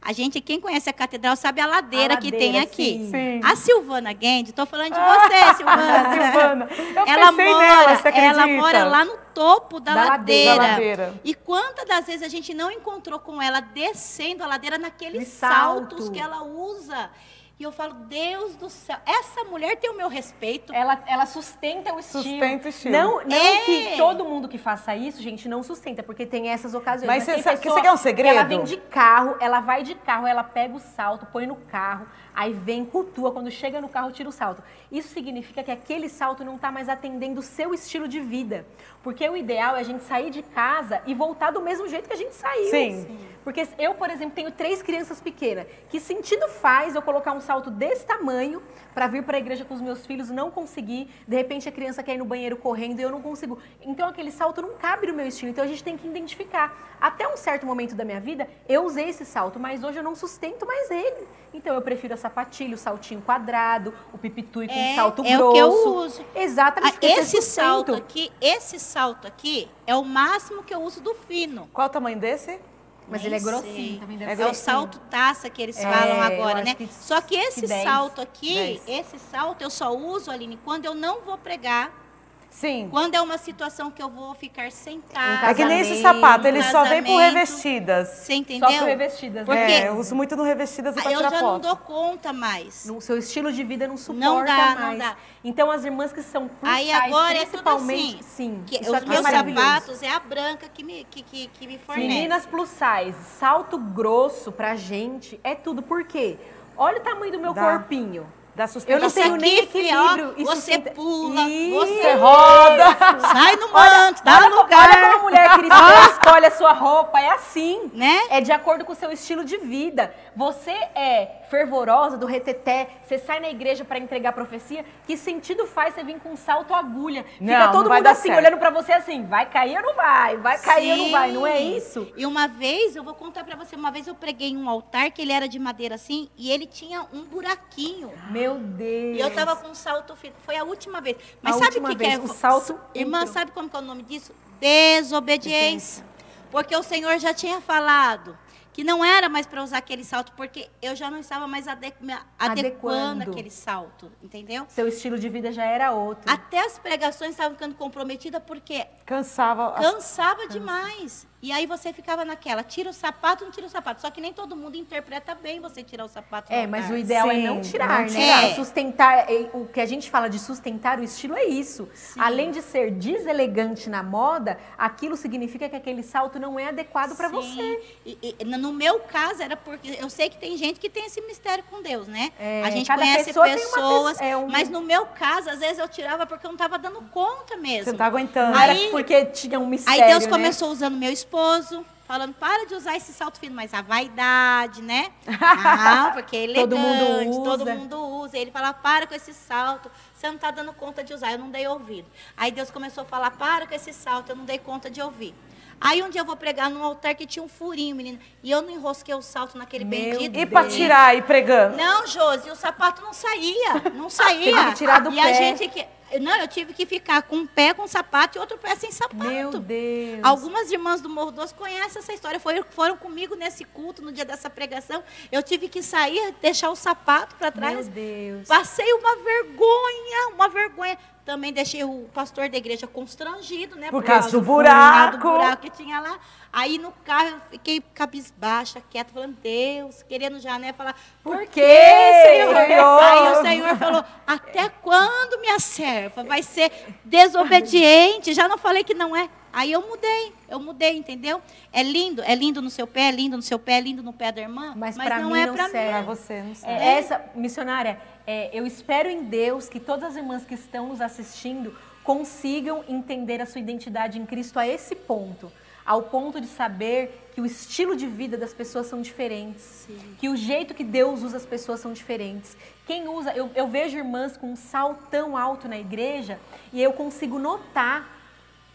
A gente, quem conhece a catedral, sabe a ladeira que tem aqui. Sim. A Silvana Guedes, estou falando de você, Silvana. Silvana, eu ela pensei nela, você acredita? Ela mora lá no topo da ladeira. Da ladeira. E quantas das vezes a gente não encontrou com ela descendo a ladeira naqueles salto. saltos que ela usa? E eu falo, Deus do céu, essa mulher tem o meu respeito. Ela sustenta o estilo. Sustenta o estilo. Não que todo mundo que faça isso, gente, não sustenta, porque tem essas ocasiões. Mas tem você pessoa quer um segredo? Ela vem de carro, ela vai de carro, ela pega o salto, põe no carro, aí vem, cultua, quando chega no carro, tira o salto. Isso significa que aquele salto não está mais atendendo o seu estilo de vida. Porque o ideal é a gente sair de casa e voltar do mesmo jeito que a gente saiu. Sim. Porque eu, por exemplo, tenho 3 crianças pequenas. Que sentido faz eu colocar um salto desse tamanho para vir para a igreja com os meus filhos, não conseguir, de repente a criança quer ir no banheiro correndo e eu não consigo. Então aquele salto não cabe no meu estilo. Então a gente tem que identificar. Até um certo momento da minha vida, eu usei esse salto, mas hoje eu não sustento mais ele. Então eu prefiro a sapatilha, o saltinho quadrado, o pipitui com salto grosso. É o que eu uso. Exatamente. Esse salto aqui é o máximo que eu uso do fino. Qual o tamanho desse? Mas Nem ele é sei. grossinho, também deve É ser o salto taça que eles falam agora, né? Só que esse 10, salto aqui, 10. esse salto eu só uso, Aline, quando eu não vou pregar. Sim. Quando é uma situação que eu vou ficar sentada. É que nem esse sapato, ele só vem por casamento. revestidas. Você entendeu? Só por revestidas. Porque né? Eu uso muito no revestidas pra eu tirar já não foto. dou conta mais. O seu estilo de vida não suporta Não dá, mais. não dá. Então as irmãs que são plus Aí size, agora é tudo principalmente, assim. sim. Que isso os aqui é meus maravilhoso. sapatos é a branca que me fornece. Meninas plus size, salto grosso pra gente é tudo. Por quê? Olha o tamanho do meu corpinho. Da Eu sustentação. não tenho nem aqui, filha, ó, equilíbrio. e você sustenta- pula, Isso. você roda. Sai no manto, dá no lugar. Olha como a mulher cristã escolhe a sua roupa, é assim. Né? É de acordo com o seu estilo de vida. Você é fervorosa, do reteté, você sai na igreja para entregar profecia, que sentido faz você vir com um salto agulha? Fica Não, todo não vai mundo dar assim, certo. olhando para você assim, vai cair ou não vai? Vai cair ou não vai? Não é Sim. isso? E uma vez, eu vou contar pra você, uma vez eu preguei em um altar que ele era de madeira assim, e ele tinha um buraquinho. Meu Deus. E eu tava com um salto fino. Foi a última vez. Mas A sabe o última que vez, é? o salto Irmã, entrou. sabe como que é o nome disso? Desobediência. Porque o Senhor já tinha falado que não era mais para usar aquele salto, porque eu já não estava mais adequando aquele salto, entendeu? Seu estilo de vida já era outro. Até as pregações estavam ficando comprometidas, porque cansava demais. E aí você ficava naquela, tira o sapato, não tira o sapato. Só que nem todo mundo interpreta bem você tirar o sapato. Mas o ideal é não tirar, né? Tirar. Sustentar, o que a gente fala de sustentar o estilo é isso. Sim. Além de ser deselegante na moda, aquilo significa que aquele salto não é adequado para você. E no meu caso, era porque eu sei que tem gente que tem esse mistério com Deus, né? A gente conhece pessoas, mas no meu caso, às vezes eu tirava porque eu não estava dando conta mesmo. Você não tá aguentando. Aí, era porque tinha um mistério, aí Deus começou usando meu esposo, falando, para de usar esse salto fino, mas a vaidade, né? Não, porque é elegante, todo mundo usa. Ele fala, para com esse salto, você não está dando conta de usar, eu não dei ouvido. Aí Deus começou a falar, para com esse salto, eu não dei conta de ouvir. Aí um dia eu vou pregar num altar que tinha um furinho, menina, e eu não enrosquei o salto naquele bendito. E para tirar, e pregando? Não, Josi, o sapato não saía, não saía. Teve que tirar do pé. A gente eu tive que ficar com um pé com sapato e outro pé sem sapato. Meu Deus. Algumas irmãs do Morro Doce conhecem essa história. Foram comigo nesse culto, no dia dessa pregação. Eu tive que sair, deixar o sapato para trás. Meu Deus. Passei uma vergonha. Também deixei o pastor da igreja constrangido, né? Por causa do buraco. Que tinha lá. Aí no carro eu fiquei cabisbaixa, quieta, falando, Deus, querendo já, né? Falar, por quê, Senhor? Aí o Senhor falou, até quando, minha serva, vai ser desobediente? Já não falei que não é. Aí eu mudei, entendeu? É lindo no seu pé, é lindo no seu pé, é lindo no pé da irmã, mas não é para mim. Para você, não serve. Essa, missionária, eu espero em Deus que todas as irmãs que estão nos assistindo consigam entender a sua identidade em Cristo a esse ponto. Ao ponto de saber que o estilo de vida das pessoas são diferentes. Sim. Que o jeito que Deus usa as pessoas são diferentes. Quem usa, eu vejo irmãs com um saltão alto na igreja e eu consigo notar,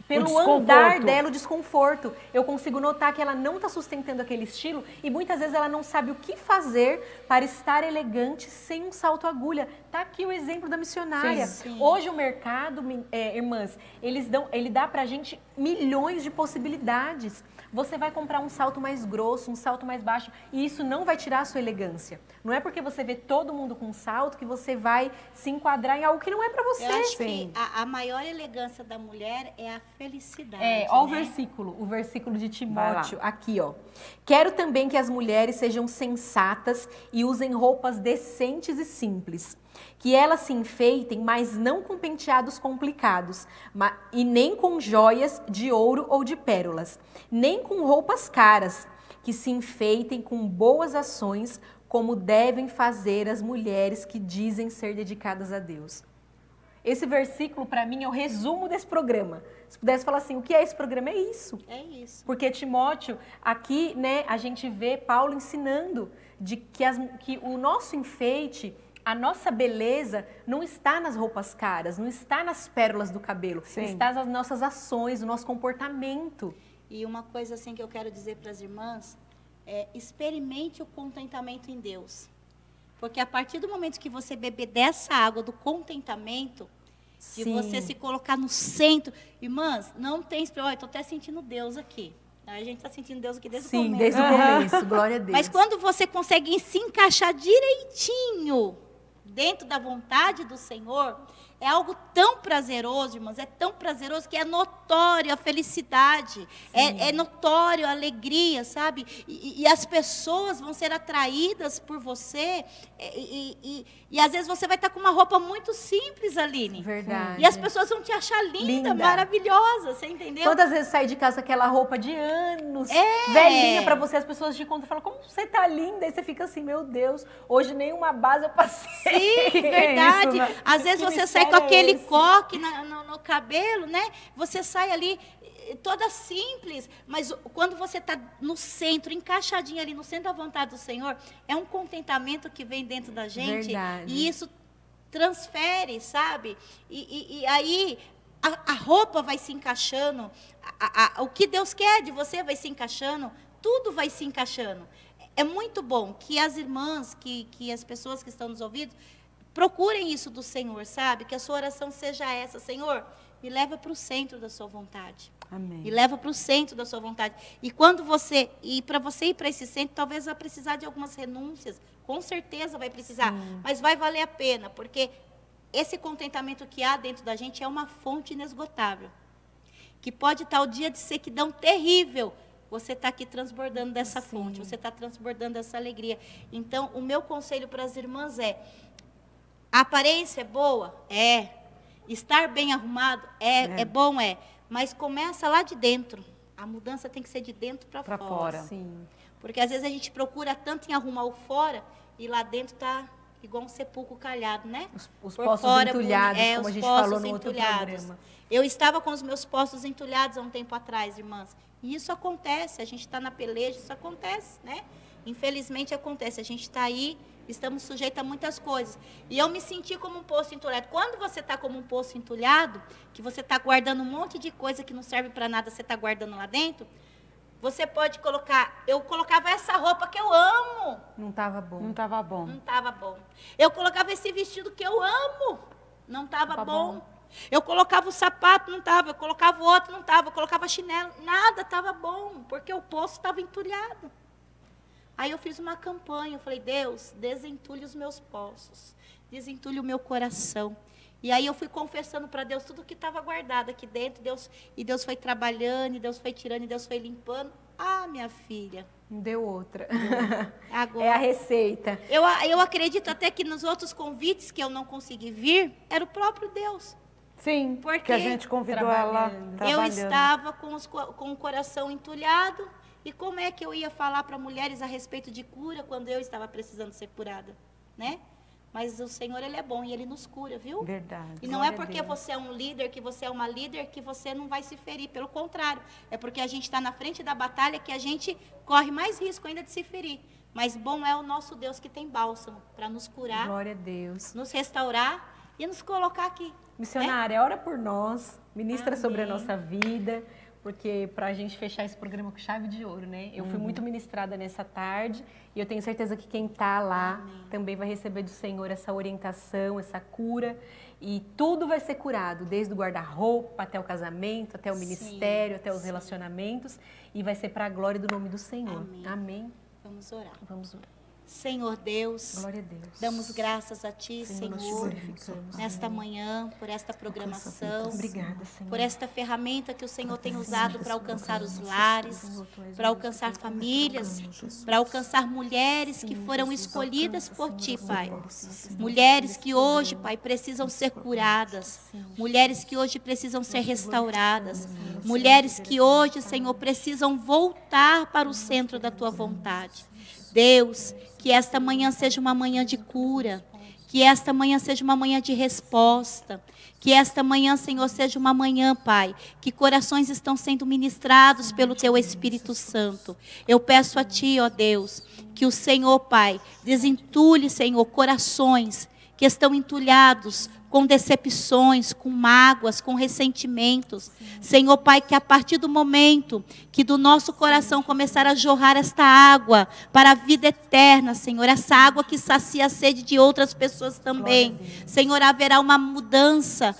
pelo andar dela, o desconforto. Eu consigo notar que ela não está sustentando aquele estilo e muitas vezes ela não sabe o que fazer para estar elegante sem um salto agulha. Tá aqui o exemplo da missionária. Sim. Hoje o mercado, irmãs, ele dá pra gente milhões de possibilidades. Você vai comprar um salto mais grosso, um salto mais baixo, e isso não vai tirar a sua elegância. Não é porque você vê todo mundo com um salto que você vai se enquadrar em algo que não é para você. Eu acho que a maior elegância da mulher é a felicidade. Ó, o versículo de Timóteo, aqui, ó. Quero também que as mulheres sejam sensatas e usem roupas decentes e simples. Que elas se enfeitem, mas não com penteados complicados, e nem com joias de ouro ou de pérolas, nem com roupas caras, que se enfeitem com boas ações, como devem fazer as mulheres que dizem ser dedicadas a Deus. Esse versículo, para mim, é o resumo desse programa. Se pudesse falar assim, o que é esse programa? É isso. É isso. Porque Timóteo, aqui, né, a gente vê Paulo ensinando de que o nosso enfeite, a nossa beleza não está nas roupas caras, não está nas pérolas do cabelo, está nas nossas ações, no nosso comportamento. E uma coisa assim que eu quero dizer para as irmãs é: experimente o contentamento em Deus. Porque a partir do momento que você beber dessa água do contentamento, de você se colocar no centro, irmãs, não tem... Olha, estou até sentindo Deus aqui. A gente está sentindo Deus aqui desde o começo. Sim, desde o começo, glória a Deus. Mas quando você consegue se encaixar direitinho dentro da vontade do Senhor, é algo tão prazeroso, irmãs, é tão prazeroso que é notório a felicidade, é notório a alegria, sabe? E as pessoas vão ser atraídas por você, e às vezes você vai estar com uma roupa muito simples, Aline. Verdade. E as pessoas vão te achar linda, maravilhosa, você entendeu? Quantas vezes sai de casa aquela roupa de anos, velhinha pra você, as pessoas te contam e falam, como você tá linda? E você fica assim, meu Deus, hoje nenhuma base eu passei. Sim, verdade. Isso, às vezes você sai com aquele coque no cabelo, né? Você sai ali toda simples, mas quando você está no centro, encaixadinha ali no centro da vontade do Senhor, é um contentamento que vem dentro da gente. Verdade. E isso transfere, sabe? E aí a roupa vai se encaixando, o que Deus quer de você vai se encaixando, tudo vai se encaixando. É muito bom que as irmãs, que as pessoas que estão nos ouvindo, procurem isso do Senhor, sabe? Que a sua oração seja essa: Senhor, me leva para o centro da sua vontade. Amém. Me leva para o centro da sua vontade. E quando você, e para você ir para esse centro, talvez vai precisar de algumas renúncias, com certeza vai precisar, mas vai valer a pena, porque esse contentamento que há dentro da gente é uma fonte inesgotável, que pode estar o dia de sequidão terrível, você está aqui transbordando dessa fonte, você está transbordando dessa alegria. Então, o meu conselho para as irmãs é, a aparência é boa? É. Estar bem arrumado? É bom? É. Mas começa lá de dentro. A mudança tem que ser de dentro para fora. Sim. Porque às vezes a gente procura tanto em arrumar o fora e lá dentro está igual um sepulcro calhado, né? Os poços fora, entulhados, como a gente falou no outro programa. Eu estava com os meus poços entulhados há um tempo atrás, irmãs. E isso acontece, a gente está na peleja, isso acontece, né? Infelizmente acontece, a gente está aí, estamos sujeitos a muitas coisas. E eu me senti como um poço entulhado. Quando você está como um poço entulhado, que você está guardando um monte de coisa que não serve para nada, você está guardando lá dentro, você pode colocar, eu colocava essa roupa que eu amo. Não estava bom. Não estava bom. Não estava bom. Eu colocava esse vestido que eu amo. Não estava bom. Eu colocava o sapato, não estava. Eu colocava o outro, não estava. Eu colocava chinelo, nada estava bom, porque o poço estava entulhado. Aí eu fiz uma campanha, eu falei, Deus, desentulhe os meus poços, desentulhe o meu coração. E aí eu fui confessando para Deus tudo que estava guardado aqui dentro, Deus foi trabalhando, e Deus foi tirando, e Deus foi limpando. Ah, minha filha. Não deu outra. Agora, é a receita. Eu acredito até que nos outros convites que eu não consegui vir, era o próprio Deus. Sim, porque a gente convidou ela trabalhando. Eu estava com o coração entulhado, e como é que eu ia falar para mulheres a respeito de cura quando eu estava precisando ser curada, né? Mas o Senhor, Ele é bom e Ele nos cura, viu? Verdade. E não é porque você é um líder, que você é uma líder, que você não vai se ferir. Pelo contrário, é porque a gente está na frente da batalha que a gente corre mais risco ainda de se ferir. Mas bom é o nosso Deus que tem bálsamo para nos curar. Glória a Deus. Nos restaurar e nos colocar aqui. Missionária, ora por nós, ministra Amém. Sobre a nossa vida, porque para a gente fechar esse programa com chave de ouro, né? Eu fui muito ministrada nessa tarde e eu tenho certeza que quem está lá também vai receber do Senhor essa orientação, essa cura, e tudo vai ser curado, desde o guarda-roupa até o casamento, até o ministério, até os relacionamentos, e vai ser para a glória do nome do Senhor. Amém. Amém. Vamos orar. Vamos orar. Senhor Deus, Glória a Deus. damos graças a Ti, Senhor, Senhor, glorificamos, nesta manhã, por esta programação, Obrigada, Senhor. por esta ferramenta que o Senhor tem usado para alcançar os lares, para alcançar famílias, para alcançar mulheres que foram escolhidas por Ti, Pai. Mulheres que hoje, Pai, precisam ser curadas, mulheres que hoje precisam ser restauradas, mulheres que hoje, Senhor, precisam voltar para o centro da Tua vontade. Deus, que esta manhã seja uma manhã de cura, que esta manhã seja uma manhã de resposta, que esta manhã, Senhor, seja uma manhã, Pai, que corações estão sendo ministrados pelo Teu Espírito Santo. Eu peço a Ti, ó Deus, que o Senhor, Pai, desentulhe, Senhor, corações que estão entulhados com decepções, com mágoas, com ressentimentos. Senhor Pai, que a partir do momento que do nosso coração começar a jorrar esta água para a vida eterna, Senhor, essa água que sacia a sede de outras pessoas também. Senhor, haverá uma mudança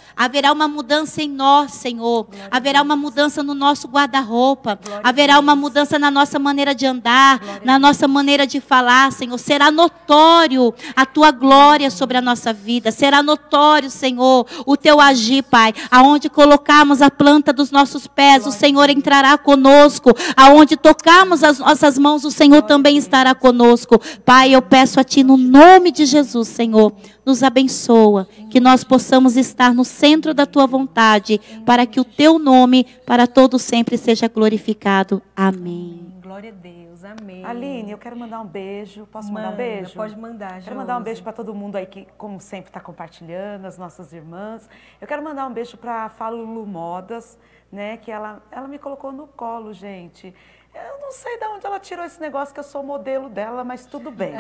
em nós, Senhor. Haverá uma mudança no nosso guarda-roupa. Haverá uma mudança na nossa maneira de andar, na nossa maneira de falar, Senhor. Será notório a Tua glória sobre a nossa vida. Será notório, Senhor, o Teu agir, Pai. Aonde colocarmos a planta dos nossos pés, o Senhor entrará conosco. Aonde tocarmos as nossas mãos, o Senhor também estará conosco. Pai, eu peço a Ti no nome de Jesus, Senhor, nos abençoa, que nós possamos estar no centro da Tua vontade, para que o Teu nome para todo sempre seja glorificado. Amém. Glória a Deus, amém. Aline, eu quero mandar um beijo. Posso mandar um beijo? Pode mandar, Quero mandar um beijo para todo mundo aí que, como sempre, está compartilhando, as nossas irmãs. Eu quero mandar um beijo para a Falulu Modas, né, que ela me colocou no colo, gente. Eu não sei de onde ela tirou esse negócio que eu sou modelo dela, mas tudo bem.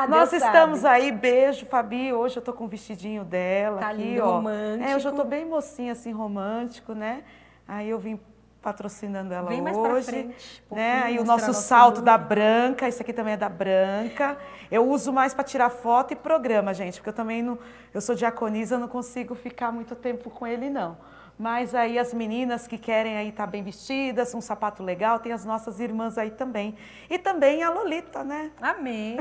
Nós estamos aí, beijo, Fabi. Hoje eu tô com o vestidinho dela tá aqui, lindo, ó. romântico. Hoje eu tô bem mocinha, assim, romântico, né? Aí eu vim patrocinando ela Vem mais hoje, pra frente, né? Aí o nosso salto da Branca, isso aqui também é da Branca. Eu uso mais para tirar foto e programa, gente, porque eu também não, eu sou diaconisa, eu não consigo ficar muito tempo com ele, não. Mas aí as meninas que querem aí estar bem vestidas, um sapato legal, tem as nossas irmãs aí também. E também a Lolita, né? Amém.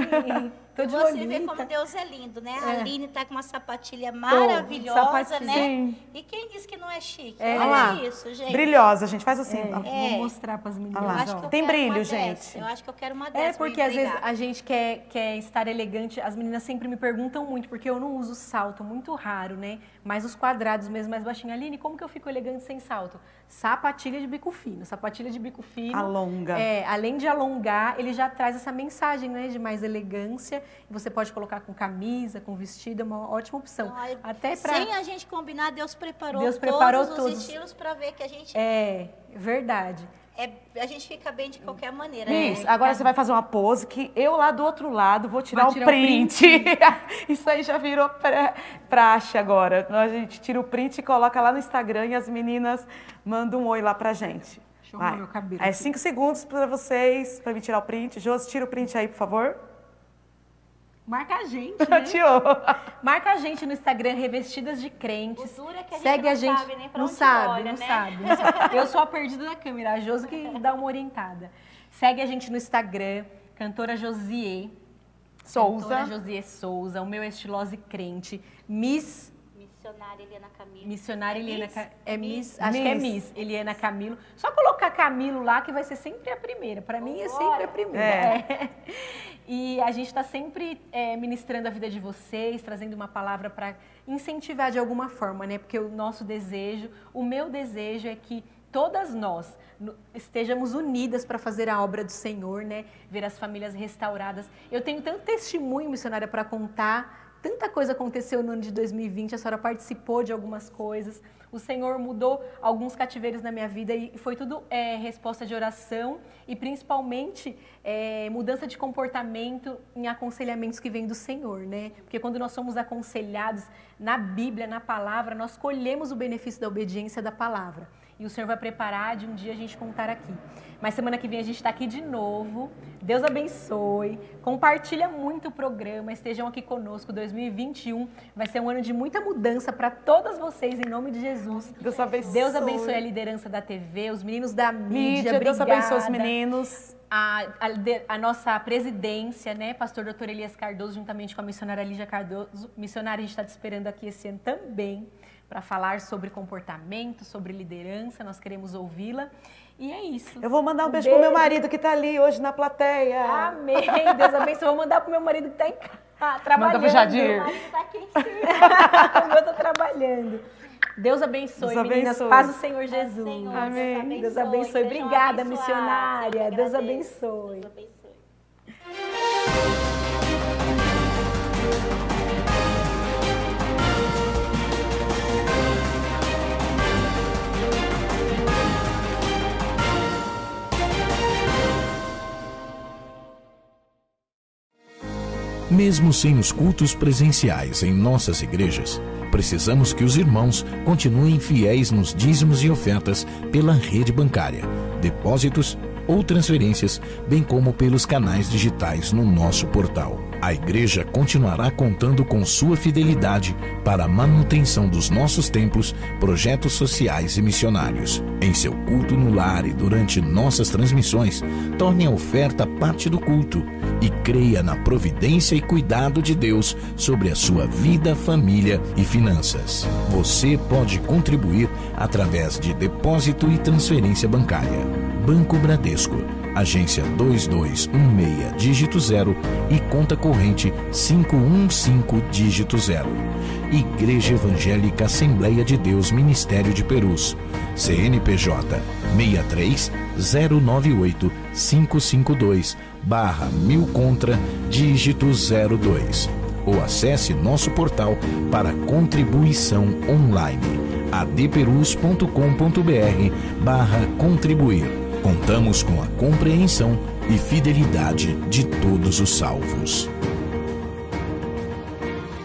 Tô de Você Lolita. vê como Deus é lindo, né? A Aline tá com uma sapatilha maravilhosa, né? Sim. E quem disse que não é chique? Olha lá. Isso, gente. Brilhosa, gente. Faz assim. ó. Vou mostrar para as meninas. Olha lá. Eu acho que eu Tem quero brilho, uma gente. dessa. Eu acho que eu quero uma dessa. Porque às vezes a gente quer estar elegante, as meninas sempre me perguntam muito, porque eu não uso salto, muito raro, né? Mas os quadrados mesmo mais baixinho. Aline, como que eu fico elegante sem salto? Sapatilha de bico fino. Sapatilha de bico fino. Alonga. Além de alongar, ele já traz essa mensagem, né? De mais elegância. Você pode colocar com camisa, com vestido, é uma ótima opção. Não, até pra... Sem a gente combinar, Deus preparou todos os estilos para ver que a gente... É, verdade. A gente fica bem de qualquer maneira. Isso, né? agora você vai fazer uma pose que eu lá do outro lado vou tirar o print. Isso aí já virou praxe agora. A gente tira o print e coloca lá no Instagram e as meninas mandam um oi lá pra gente. Deixa eu arrumar meu cabelo. 5 segundos pra vocês, pra me tirar o print. Josi, tira o print aí, por favor. Marca a gente, né? Tirou. Marca a gente no Instagram, Revestidas de Crentes. O duro é que a gente Segue não a gente. sabe nem pra não onde sabe, olha, não né? sabe, não sabe. Eu sou a perdida da câmera, a Josi que dá uma orientada. Segue a gente no Instagram, Cantora Josiê Souza. Cantora Josiê Souza, o meu é Estilose Crente, Missionária Eliana Camilo. Missionária Eliana Miss? acho que é Miss Eliana Camilo. Só colocar Camilo lá que vai ser sempre a primeira. Para mim é sempre a primeira. E a gente está sempre ministrando a vida de vocês, trazendo uma palavra para incentivar de alguma forma, né? Porque o nosso desejo, o meu desejo é que todas nós estejamos unidas para fazer a obra do Senhor, né? Ver as famílias restauradas. Eu tenho tanto testemunho, missionária, para contar. Tanta coisa aconteceu no ano de 2020, a senhora participou de algumas coisas. O Senhor mudou alguns cativeiros na minha vida e foi tudo resposta de oração e principalmente mudança de comportamento em aconselhamentos que vêm do Senhor, né? Porque quando nós somos aconselhados na Bíblia, na palavra, nós colhemos o benefício da obediência da palavra. E o Senhor vai preparar de um dia a gente contar aqui. Mas semana que vem a gente está aqui de novo. Deus abençoe. Compartilha muito o programa. Estejam aqui conosco. 2021 vai ser um ano de muita mudança para todas vocês, em nome de Jesus. Deus abençoe. Deus abençoe a liderança da TV, os meninos da mídia. Deus abençoe os meninos. A nossa presidência, né? Pastor Dr. Elias Cardoso, juntamente com a missionária Lígia Cardoso. Missionária, a gente está te esperando aqui esse ano também, para falar sobre comportamento, sobre liderança. Nós queremos ouvi-la. E é isso. Eu vou mandar um beijo pro meu marido que tá ali hoje na plateia. Amém. Deus abençoe. Vou mandar pro meu marido que tá em casa, trabalhando. Manda pro Jadir. Meu marido tá aqui em cima. O meu tá trabalhando. Deus abençoe, Deus meninas. abençoe. Paz do Senhor Jesus. Senhor, Amém. Deus abençoe. Obrigada, Sejam missionária. abençoados. Deus Eu agradeço. abençoe. Deus abençoe. Mesmo sem os cultos presenciais em nossas igrejas, precisamos que os irmãos continuem fiéis nos dízimos e ofertas pela rede bancária, depósitos ou transferências, bem como pelos canais digitais no nosso portal. A igreja continuará contando com sua fidelidade para a manutenção dos nossos templos, projetos sociais e missionários. Em seu culto no lar e durante nossas transmissões, torne a oferta parte do culto e creia na providência e cuidado de Deus sobre a sua vida, família e finanças. Você pode contribuir através de depósito e transferência bancária. Banco Bradesco, agência 2216, dígito 0 e conta corrente 515, dígito 0. Igreja Evangélica Assembleia de Deus Ministério de Perus, CNPJ 63-098-552/1000 contra, dígito 02. Ou acesse nosso portal para contribuição online, adperus.com.br/contribuir. Contamos com a compreensão e fidelidade de todos os salvos.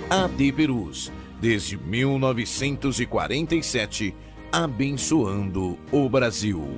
AD Perus, desde 1947, abençoando o Brasil.